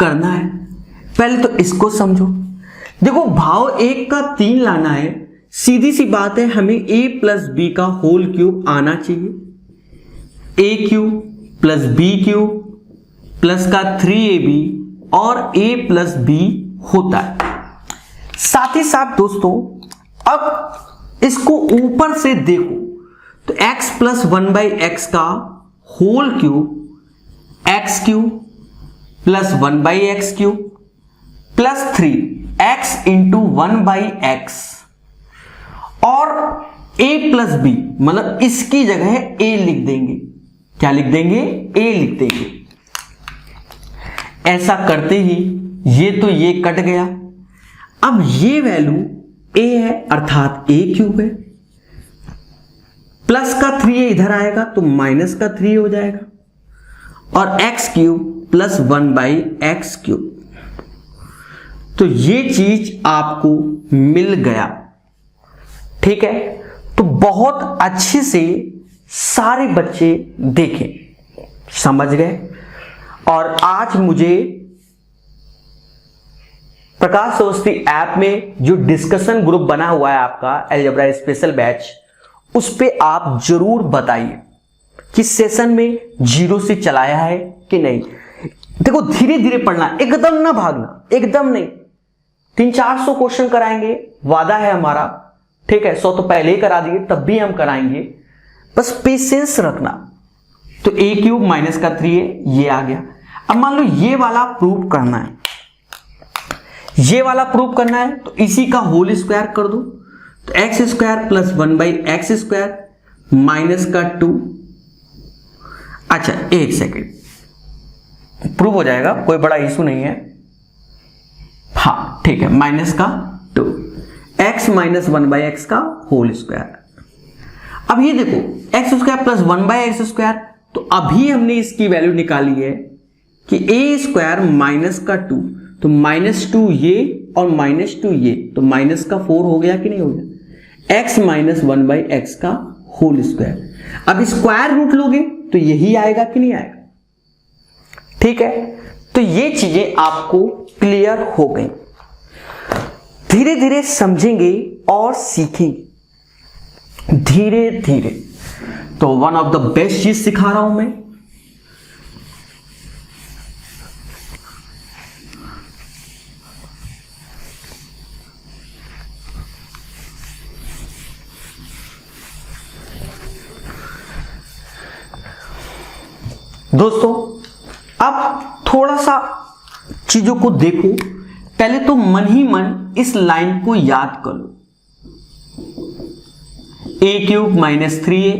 करना है। पहले तो इसको समझो। देखो भाव 1 का 3 लाना है, सीधी सी बात है, हमें a प्लस बी का होल क्यूब आना चाहिए। a cube plus b cube plus का 3ab और a प्लस बी होता है। साथ ही साथ दोस्तों अब इसको ऊपर से देखो तो x प्लस 1/x का whole cube x cube plus 1/x cube plus 3x into 1/x और a प्लस बी, मतलब इसकी जगह a लिख देंगे। क्या लिख देंगे? a लिख देंगे। ऐसा करते ही ये कट गया। अब ये वैल्यू a है अर्थात a क्यूब है, प्लस का 3 इधर आएगा तो माइनस का 3 हो जाएगा और x cube plus 1/x cube. तो ये चीज आपको मिल गया, ठीक है। तो बहुत अच्छे से सारे बच्चे देखें, समझ गए। और आज मुझे प्रकाश अवस्थी ऐप में जो डिस्कशन ग्रुप बना हुआ है आपका अलजेब्रा स्पेशल बैच, उस पे आप जरूर बताइए कि सेशन में 0 से चलाया है कि नहीं। देखो धीरे धीरे पढ़ना, एकदम ना भागना, एकदम नहीं। 300-400 क्वेश्चन कराएंगे, वादा है हमारा, ठीक है। 100 तो पहले ही करा दिए, तब भी हम कराएंगे, बस पेशेंस रखना। तो a क्यूब माइनस का 3 ये आ गया। अब मान लो ये वाला प्रूव करना है, ये वाला प्रूव करना है तो इसी का होल स्क्वायर कर दो। तो x square plus 1/x square minus का 2। अच्छा एक सेकेंड, प्रूव हो जाएगा, कोई बड़ा इशू नहीं है। हाँ ठीक है, माइनस का 2 x माइनस 1/x का होल स्क्वायर। अब ये देखो x square plus 1/x square, तो अभी हमने इसकी वैल्यू निकाली है कि a स्क्वायर माइनस का 2, तो -2 ये और -2 ये, तो माइनस का 4 हो गया कि नहीं हो गया, x माइनस 1/x का होल स्क्वायर। अब स्क्वायर रूट लोगे तो यही आएगा कि नहीं आएगा, ठीक है। तो ये चीजें आपको क्लियर हो गई, धीरे धीरे समझेंगे और सीखेंगे धीरे धीरे। तो वन ऑफ द बेस्ट चीज सिखा रहा हूं मैं, दोस्तों। अब थोड़ा सा चीजों को देखो, पहले तो मन ही मन इस लाइन को याद कर लो, a³ माइनस 3a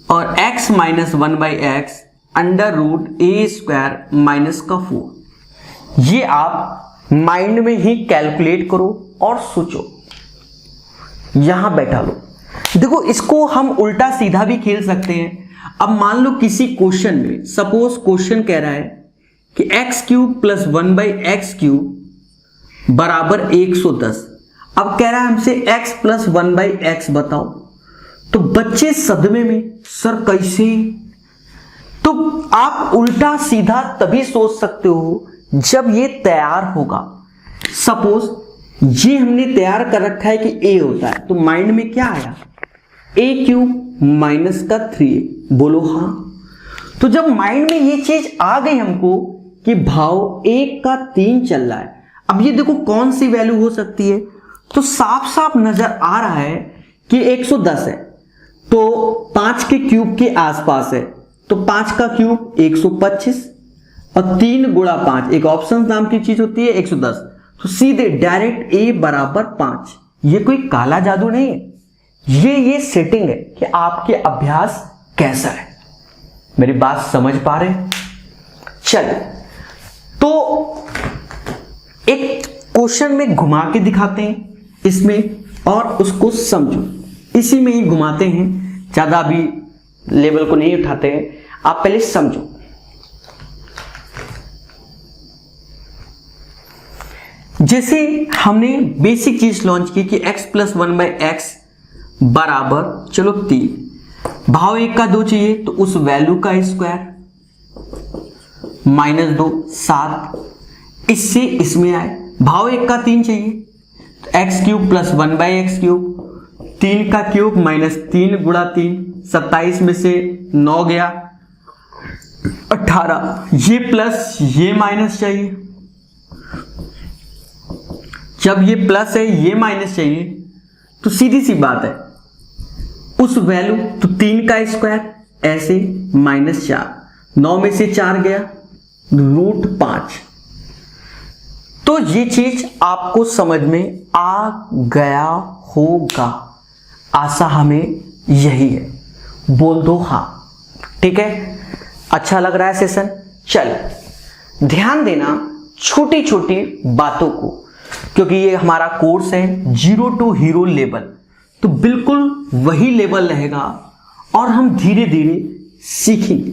और x minus 1/x under root a² minus का 4। ये आप माइंड में ही कैलकुलेट करो और सोचो, यहां बैठा लो। देखो, इसको हम उल्टा सीधा भी खेल सकते हैं। अब मान लो किसी क्वेश्चन में, सपोज क्वेश्चन कह रहा है कि x³ प्लस 1/x³ बराबर 110। अब कह रहा है हमसे x प्लस 1/x बताओ, तो बच्चे सदमे में, सर कैसे? तो आप उल्टा सीधा तभी सोच सकते हो जब ये तैयार होगा। सपोज ये हमने तैयार कर रखा है कि a होता है, तो माइंड में क्या आया, a³ माइनस का 3a, बोलो हाँ। तो जब माइंड में ये चीज आ गई हमको कि भाव 1 का 3 चल रहा है, अब ये देखो कौन सी वैल्यू हो सकती है, तो साफ साफ नजर आ रहा है कि 110 है, तो 5 के क्यूब के आसपास है, तो 5 का क्यूब 125 और 3 गुणा 5, एक ऑप्शन नाम की चीज होती है 110, तो सीधे डायरेक्ट a बराबर 5। ये कोई काला जादू नहीं है, ये सेटिंग है कि आपके अभ्यास कैसा है। मेरी बात समझ पा रहे हैं? चलिए, तो एक क्वेश्चन में घुमा के दिखाते हैं इसमें, और उसको समझो, इसी में ही घुमाते हैं, ज्यादा भी लेवल को नहीं उठाते हैं, आप पहले समझो। जैसे हमने बेसिक चीज लॉन्च की कि x प्लस 1/x बराबर, चलो 3, भाव 1 का 2 चाहिए, तो उस वैल्यू का स्क्वायर -2 7, इससे इसमें आए। भाव 1 का 3 चाहिए, तो x³ प्लस 1/x³, 3 का क्यूब माइनस 3 गुणा 3, 27 में से 9 गया 18, ये प्लस ये माइनस चाहिए। जब ये प्लस है ये माइनस चाहिए, तो सीधी सी बात है उस वैल्यू, तो 3 का स्क्वायर ऐसे -4, 9 में से 4 गया √5। तो ये चीज आपको समझ में आ गया होगा, आशा हमें यही है, बोल दो हाँ, ठीक है। अच्छा लग रहा है सेशन? चल ध्यान देना छोटी छोटी बातों को, क्योंकि ये हमारा कोर्स है 0 to हीरो लेवल, तो बिल्कुल वही लेवल रहेगा और हम धीरे धीरे सीखेंगे।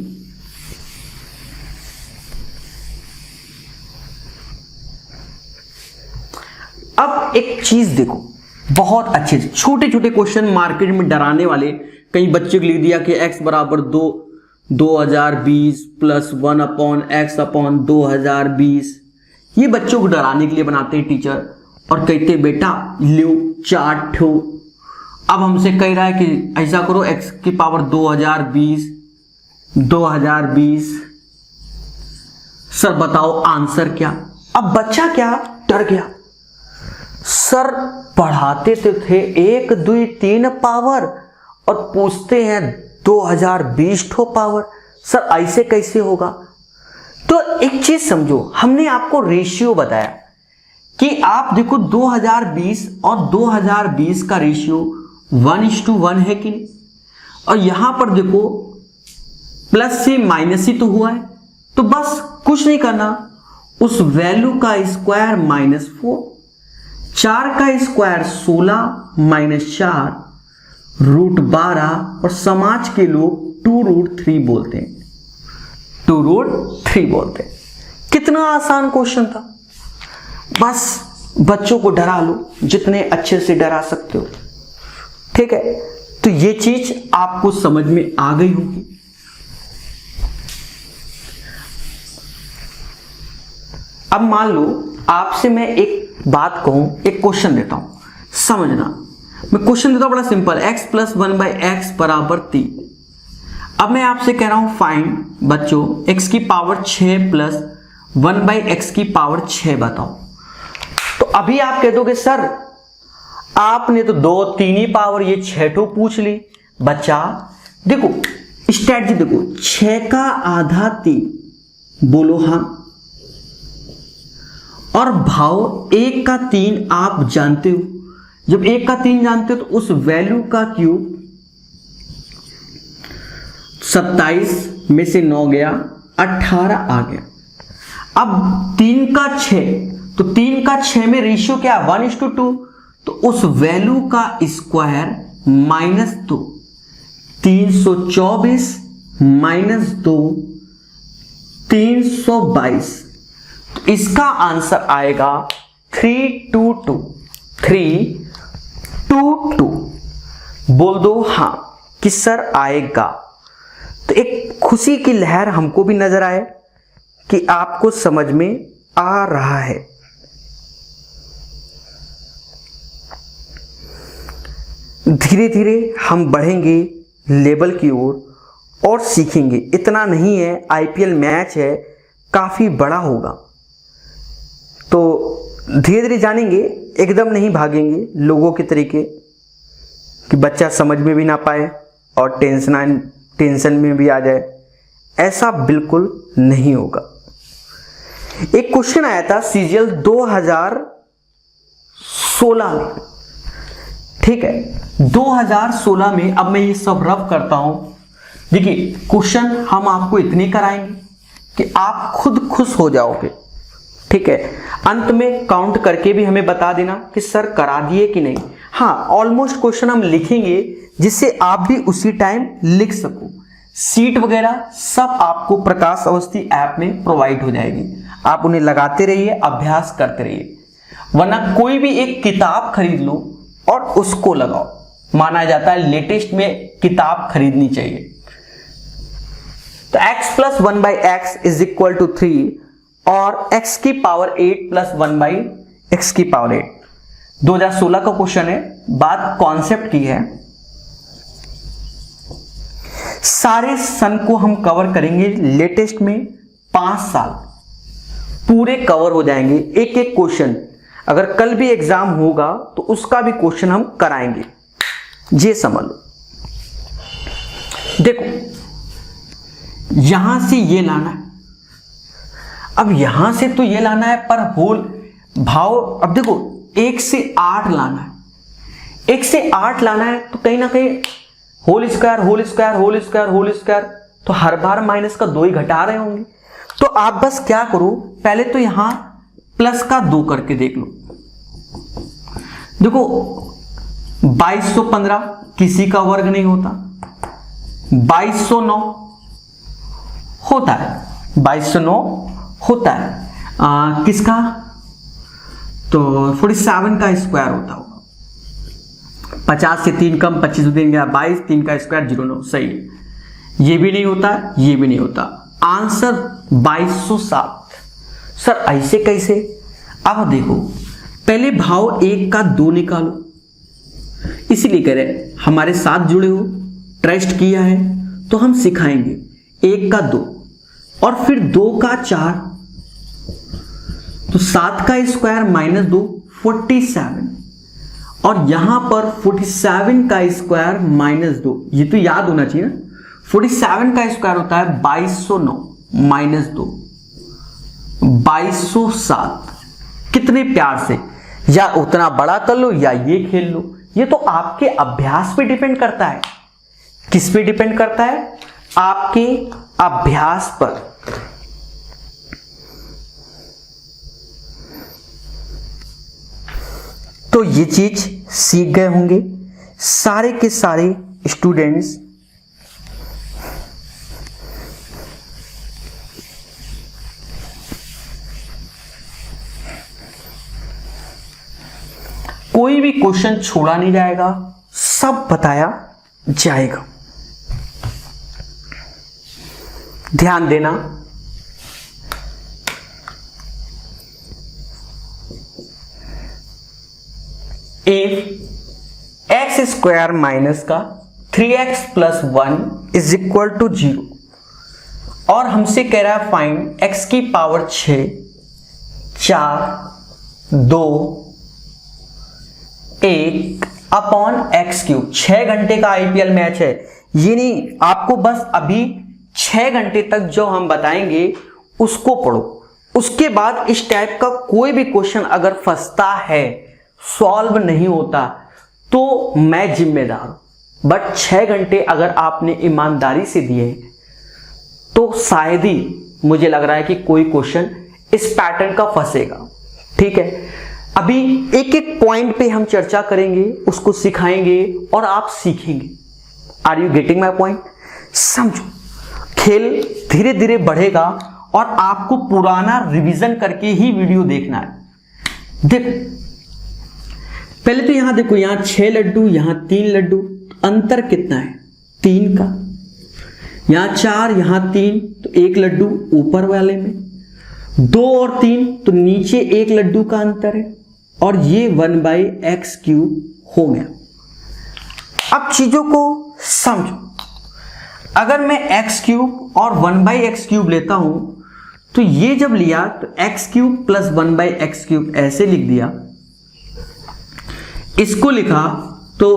अब एक चीज देखो, बहुत अच्छे छोटे छोटे क्वेश्चन मार्केट में डराने वाले, कई बच्चे को लिख दिया कि x बराबर 2020 प्लस 1/x/2020, ये बच्चों को डराने के लिए बनाते हैं टीचर, और कहते हैं बेटा लो 4 ठो। अब हमसे कह रहा है कि ऐसा करो x की पावर 2020, सर बताओ आंसर क्या। अब बच्चा क्या डर गया, सर पढ़ाते तो थे 1 2 3 पावर और पूछते हैं 2020 ठो पावर, सर ऐसे कैसे होगा। तो एक चीज समझो, हमने आपको रेशियो बताया कि आप देखो 2020 और 2020 का रेशियो 1:1 है कि नहीं, और यहां पर देखो प्लस से माइनस ही तो हुआ है, तो बस कुछ नहीं करना, उस वैल्यू का स्क्वायर -4, 4 का स्क्वायर 16 -4 √12, और समाज के लोग 2√3 बोलते हैं, 2√3 बोलते हैं। कितना आसान क्वेश्चन था, बस बच्चों को डरा लो जितने अच्छे से डरा सकते हो, ठीक है। तो ये चीज आपको समझ में आ गई होगी। अब मान लो आपसे मैं एक बात कहूं, एक क्वेश्चन देता हूं, समझना। मैं क्वेश्चन देता हूं बड़ा सिंपल, x प्लस 1/x बराबर 3। अब मैं आपसे कह रहा हूं फाइंड बच्चों x की पावर 6 प्लस 1/x की पावर 6 बताओ। तो अभी आप कह दोगे सर आपने तो 2 3 ही पावर ये 6 तो पूछ ली। बच्चा देखो स्ट्रेटजी देखो, 6 का आधा 3, बोलो हाँ। और भाव 1 का 3 आप जानते हो, जब 1 का 3 जानते हो तो उस वैल्यू का क्यूब 27 में से 9 गया 18 आ गया। अब 3 का 6, तो 3 का 6 में रेशियो क्या 1:2, तो उस वैल्यू का स्क्वायर -2, 324 -2 322। तो इसका आंसर आएगा 322 322। बोल दो हाँ कि सर आएगा। तो एक खुशी की लहर हमको भी नजर आए कि आपको समझ में आ रहा है। धीरे धीरे हम बढ़ेंगे लेवल की ओर और सीखेंगे। इतना नहीं है, आईपीएल मैच है, काफी बड़ा होगा, तो धीरे धीरे जानेंगे, एकदम नहीं भागेंगे लोगों के तरीके कि बच्चा समझ में भी ना पाए और टेंशन में भी आ जाए, ऐसा बिल्कुल नहीं होगा। एक क्वेश्चन आया था सीजीएल 2016 में, ठीक है, 2016 में। अब मैं ये सब रफ करता हूं। देखिए क्वेश्चन हम आपको इतने कराएंगे कि आप खुद खुश हो जाओगे, ठीक है। अंत में काउंट करके भी हमें बता देना कि सर करा दिए कि नहीं। हाँ, ऑलमोस्ट क्वेश्चन हम लिखेंगे जिससे आप भी उसी टाइम लिख सको। सीट वगैरह सब आपको प्रकाश अवस्थी ऐप में प्रोवाइड हो जाएगी, आप उन्हें लगाते रहिए, अभ्यास करते रहिए। वरना कोई भी एक किताब खरीद लो और उसको लगाओ, माना जाता है लेटेस्ट में किताब खरीदनी चाहिए। तो x plus 1/x is equal to 3 और x की पावर 8 प्लस 1/x की पावर 8। 2016 का क्वेश्चन है, बात कॉन्सेप्ट की है। सारे सन को हम कवर करेंगे, लेटेस्ट में 5 साल पूरे कवर हो जाएंगे। एक एक क्वेश्चन, अगर कल भी एग्जाम होगा तो उसका भी क्वेश्चन हम कराएंगे, ये समझ लो। देखो यहां से ये लाना है, अब यहां से तो ये लाना है, पर होल भाव, अब देखो 1 से 8 लाना है, 1 से 8 लाना है, तो कहीं ना कहीं whole square whole square whole square whole square, तो हर बार माइनस का 2 ही घटा रहे होंगे। तो आप बस क्या करो, पहले तो यहां प्लस का 2 करके देख लो। देखो 2215 किसी का वर्ग नहीं होता, 2209 होता है, 2209 होता है, किसका, तो 47 का स्क्वायर होता होगा। 50 से 3 कम, 25 से 3 गया 22, 3 का स्क्वायर 09, सही है। ये भी नहीं होता, ये भी नहीं होता। आंसर 2207। सर ऐसे कैसे? अब देखो पहले भाव 1 का 2 निकालो, इसीलिए कह रहे हमारे साथ जुड़े हो, ट्रस्ट किया है तो हम सिखाएंगे। 1 का 2 और फिर 2 का 4, तो 7 का स्क्वायर -2 47, और यहां पर 47 का स्क्वायर -2, ये तो याद होना चाहिए ना। 47 का स्क्वायर होता है 2209 -2 2207। कितने प्यार से, या उतना बड़ा कर लो या ये खेल लो, ये तो आपके अभ्यास पे डिपेंड करता है। किस पे डिपेंड करता है? आपके अभ्यास पर। तो ये चीज सीख गए होंगे सारे के सारे स्टूडेंट्स। कोई भी क्वेश्चन छोड़ा नहीं जाएगा, सब बताया जाएगा। ध्यान देना। इफ एक्स स्क्वायर माइनस का 3x plus 1 is equal to 0 और हमसे कह रहा है फाइंड x की पावर 6, 4, 2, 1 अपॉन एक्स क्यूब। 6 घंटे का आईपीएल मैच है, ये नहीं, आपको बस अभी 6 घंटे तक जो हम बताएंगे उसको पढ़ो। उसके बाद इस टाइप का कोई भी क्वेश्चन अगर फंसता है, सॉल्व नहीं होता, तो मैं जिम्मेदार हूं। बट 6 घंटे अगर आपने ईमानदारी से दिए तो शायद ही मुझे लग रहा है कि कोई क्वेश्चन इस पैटर्न का फंसेगा। ठीक है, अभी एक एक पॉइंट पे हम चर्चा करेंगे, उसको सिखाएंगे और आप सीखेंगे। Are you getting my point? समझो, खेल धीरे धीरे बढ़ेगा और आपको पुराना रिवीजन करके ही वीडियो देखना है। देख, पहले तो यहां देखो, यहां 6 लड्डू, यहां 3 लड्डू, अंतर कितना है? 3 का। यहां 4, यहां 3, तो 1 लड्डू ऊपर वाले में, 2 और 3 तो नीचे 1 लड्डू का अंतर है, और ये 1/x क्यूब हो गया। अब चीजों को समझो, अगर मैं x क्यूब और 1/x क्यूब लेता हूं तो ये जब लिया तो x cube plus 1/x cube ऐसे लिख दिया, इसको लिखा तो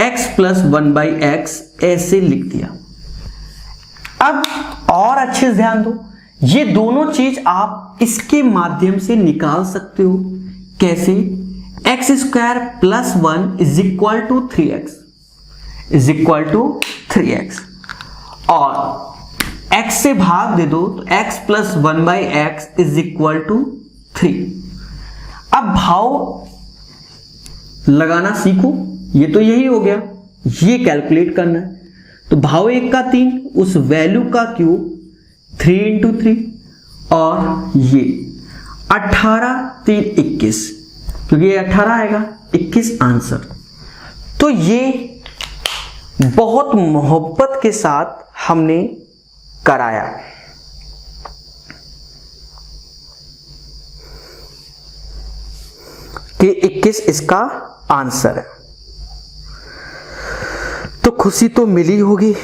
x प्लस 1/x ऐसे लिख दिया। अब और अच्छे से ध्यान दो, ये दोनों चीज आप इसके माध्यम से निकाल सकते हो। कैसे? X square plus 1 is equal to 3x is equal to 3x, और x से भाग दे दो तो x plus 1/x is equal to 3। अब भाव लगाना सीखो, ये तो यही हो गया, ये कैलकुलेट करना है। तो भाव 1 का 3, उस वैल्यू का क्यूब 3 इंटू 3, और ये 18, 3, 21, क्योंकि ये 18 आएगा, 21 आंसर। तो ये बहुत मोहब्बत के साथ हमने कराया। कि 21 इसका आंसर है, तो खुशी तो मिली होगी।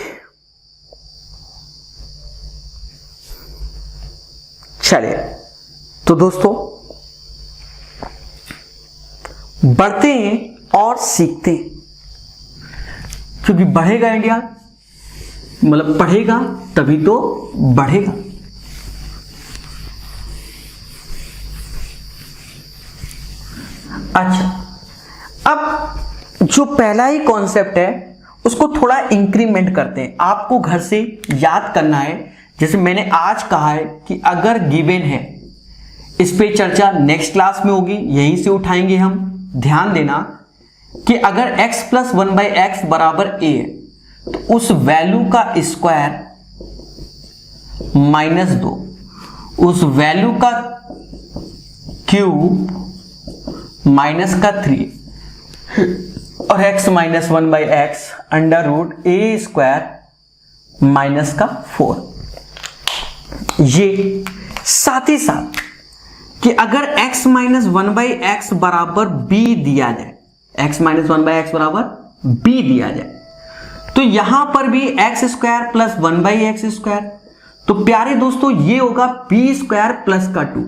चलिए, तो दोस्तों बढ़ते हैं और सीखते हैं, क्योंकि बढ़ेगा इंडिया, मतलब पढ़ेगा तभी तो बढ़ेगा। अच्छा, अब जो पहला ही कॉन्सेप्ट है उसको थोड़ा इंक्रीमेंट करते हैं। आपको घर से याद करना है, जैसे मैंने आज कहा है कि अगर गिवन है, इस पे चर्चा नेक्स्ट क्लास में होगी, यहीं से उठाएंगे हम। ध्यान देना कि अगर x प्लस 1/x बराबर a है तो उस वैल्यू का स्क्वायर -2, उस वैल्यू का क्यूब -3, और x minus 1/x under root a² -4। ये साथ ही साथ कि अगर x माइनस 1/x बराबर b दिया जाए, x माइनस 1/x बराबर b दिया जाए, तो यहां पर भी x² प्लस 1/x²। तो प्यारे दोस्तों ये होगा b² प्लस का 2,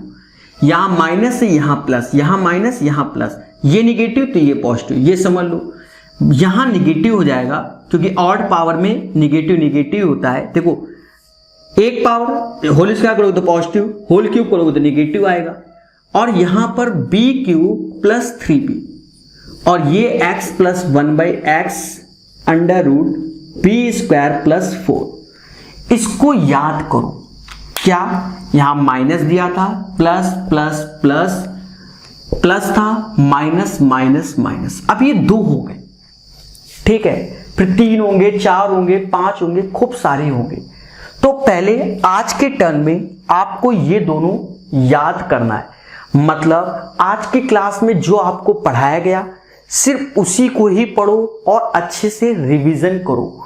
यहां माइनस से यहां प्लस, यहां माइनस यहां प्लस, ये निगेटिव तो ये पॉजिटिव, ये समझ लो। यहां निगेटिव हो जाएगा क्योंकि ऑड पावर में निगेटिव निगेटिव होता है। देखो, एक पावर होल स्क्वायर करोगे तो पॉजिटिव, होल क्यूब करोगे तो निगेटिव आएगा, और यहां पर b क्यूब प्लस 3b, और ये x plus 1/x under root b² plus 4। इसको याद करो, क्या यहां माइनस दिया था, प्लस प्लस प्लस प्लस था, माइनस माइनस माइनस, अब ये 2 हो गए। ठीक है, फिर 3 होंगे, 4 होंगे, 5 होंगे, खूब सारे होंगे। तो पहले आज के टर्न में आपको ये दोनों याद करना है, मतलब आज की क्लास में जो आपको पढ़ाया गया सिर्फ उसी को ही पढ़ो और अच्छे से रिवीजन करो।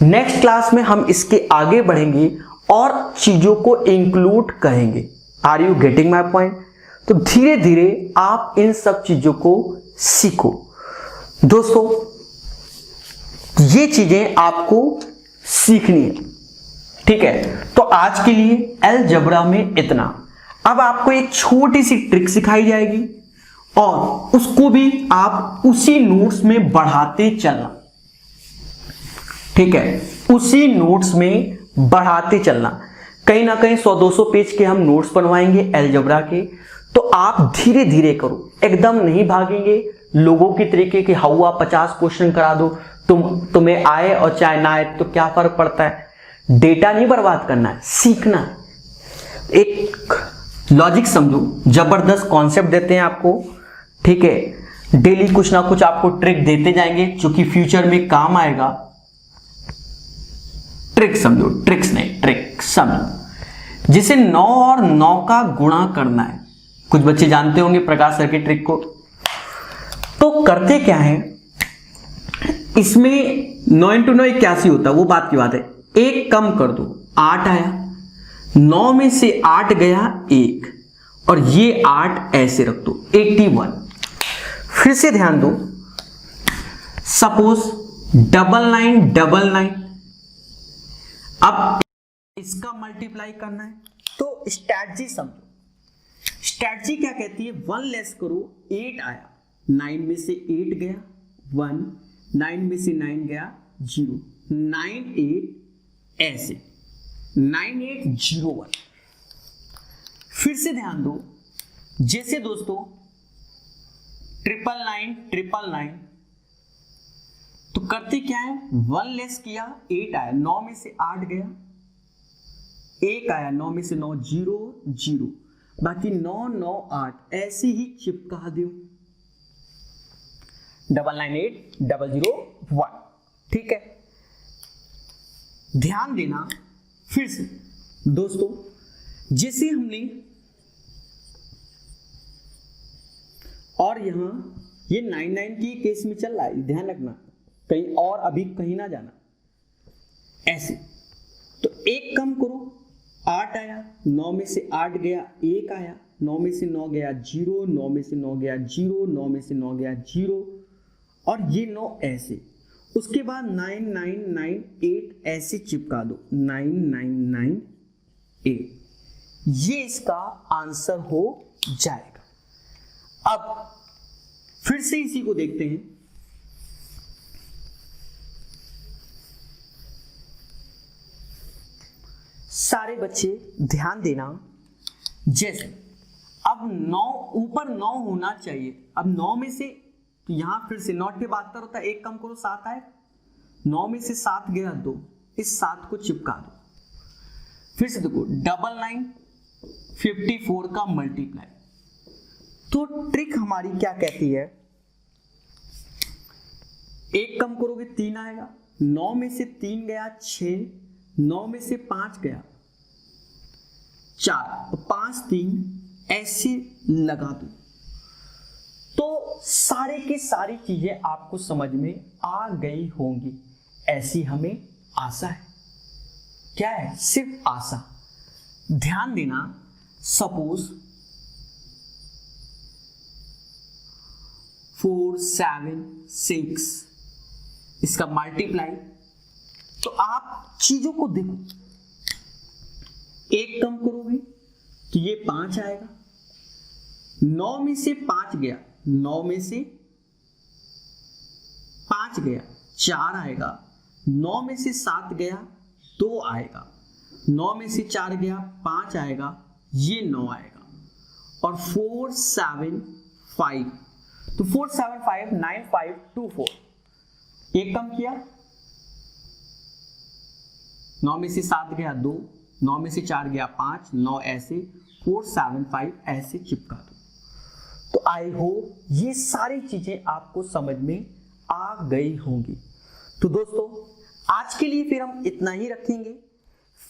नेक्स्ट क्लास में हम इसके आगे बढ़ेंगे और चीजों को इंक्लूड करेंगे। Are you getting my point? तो धीरे धीरे आप इन सब चीजों को सीखो। दोस्तों ये चीजें आपको सीखनी है, ठीक है? तो आज के लिए अलजेब्रा में इतना। अब आपको एक छोटी सी ट्रिक सिखाई जाएगी और उसको भी आप उसी नोट्स में बढ़ाते चलना, ठीक है? उसी नोट्स में बढ़ाते चलना। कहीं ना कहीं 100-200 पेज के हम नोट्स बनवाएंगे अलजेब्रा के, तो आप धीरे धीरे करो, एकदम नहीं भागेंगे लोगों की तरीके कि हाउआ 50 क्वेश्चन करा दो, तुम्हें आए और चाहे ना आए तो क्या फर्क पड़ता है। डेटा नहीं बर्बाद करना है, सीखना है। एक लॉजिक समझो, जबरदस्त कॉन्सेप्ट देते हैं आपको, ठीक है? डेली कुछ ना कुछ आपको ट्रिक देते जाएंगे जो कि फ्यूचर में काम आएगा। ट्रिक समझो, ट्रिक्स नहीं, ट्रिक समझो। जिसे 9 और 9 का गुणा करना है। कुछ बच्चे जानते होंगे प्रकाश सर की ट्रिक को। तो करते क्या है, इसमें 9 × 9 81 होता है, वो बात की बात है। एक कम कर दो, 8 आया, 9 में से 8 गया 1 और ये 8 ऐसे रख दो, 81। फिर से ध्यान दो, सपोज 9999, अब इसका मल्टीप्लाई करना है तो स्ट्रैटेजी समझो। स्ट्रैटेजी क्या कहती है, 1 लेस करो, 8 आया, 9 में से 8 गया 1, 9 में से 9 गया 0, 9 8 ऐसे 9801। फिर से ध्यान दो, जैसे दोस्तों 999 तो करते क्या है, 1 लेस किया, 8 आया, 9 में से 8 गया, 1 आया, 9 में से 9 0 0, बाकी 9 9 8 ऐसे ही चिपका दो, 998001, ठीक है? ध्यान देना फिर से दोस्तों, जैसे हमने और यहां ये 99 की केस में चल रहा है, ध्यान रखना, कहीं और अभी कहीं ना जाना, ऐसे। तो एक कम करो, 8 आया, 9 में से 8 गया, 1 आया, 9 में से 9 गया 0, 9 में से 9 गया 0, 9 में से 9 गया 0 और ये 9 ऐसे। उसके बाद 9998 ऐसे चिपका दो, 9998, ये इसका आंसर हो जाएगा। अब फिर से इसी को देखते हैं, सारे बच्चे ध्यान देना। जैसे अब 9 ऊपर 9 होना चाहिए, अब 9 में से तो यहां फिर से 9 के 72 होता है, एक कम करो 7 आए, 9 में से 7 गया 2, इस 7 को चिपका दो। फिर से देखो 9954 का मल्टीप्लाई। तो ट्रिक हमारी क्या कहती है, एक कम करोगे 3 आएगा, 9 में से 3 गया 6, 9 में से 5 गया 4, तो 5 3 ऐसे लगा दो। तो सारे की सारी चीजें आपको समझ में आ गई होंगी, ऐसी हमें आशा है। क्या है, सिर्फ आशा। ध्यान देना, सपोज 4 7 6 इसका मल्टीप्लाई, तो आप चीजों को देखो, एक कम करोगे तो ये 5 आएगा, 9 में से 5 गया, 9 में से 5 गया 4 आएगा, 9 में से 7 गया 2 आएगा, 9 में से 4 गया 5 आएगा, ये 9 आएगा, और 4 7 5, तो 4 7 5 9 5 2 4, एक कम किया, 9 में से 7 गया 2, 9 में से 4 गया 5, 9 ऐसे, 4 7 5 ऐसे चिपका दो। तो आई होप ये सारी चीजें आपको समझ में आ गई होंगी। तो दोस्तों आज के लिए फिर हम इतना ही रखेंगे,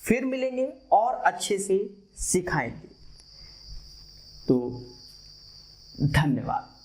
फिर मिलेंगे और अच्छे से सिखाएंगे। तो धन्यवाद।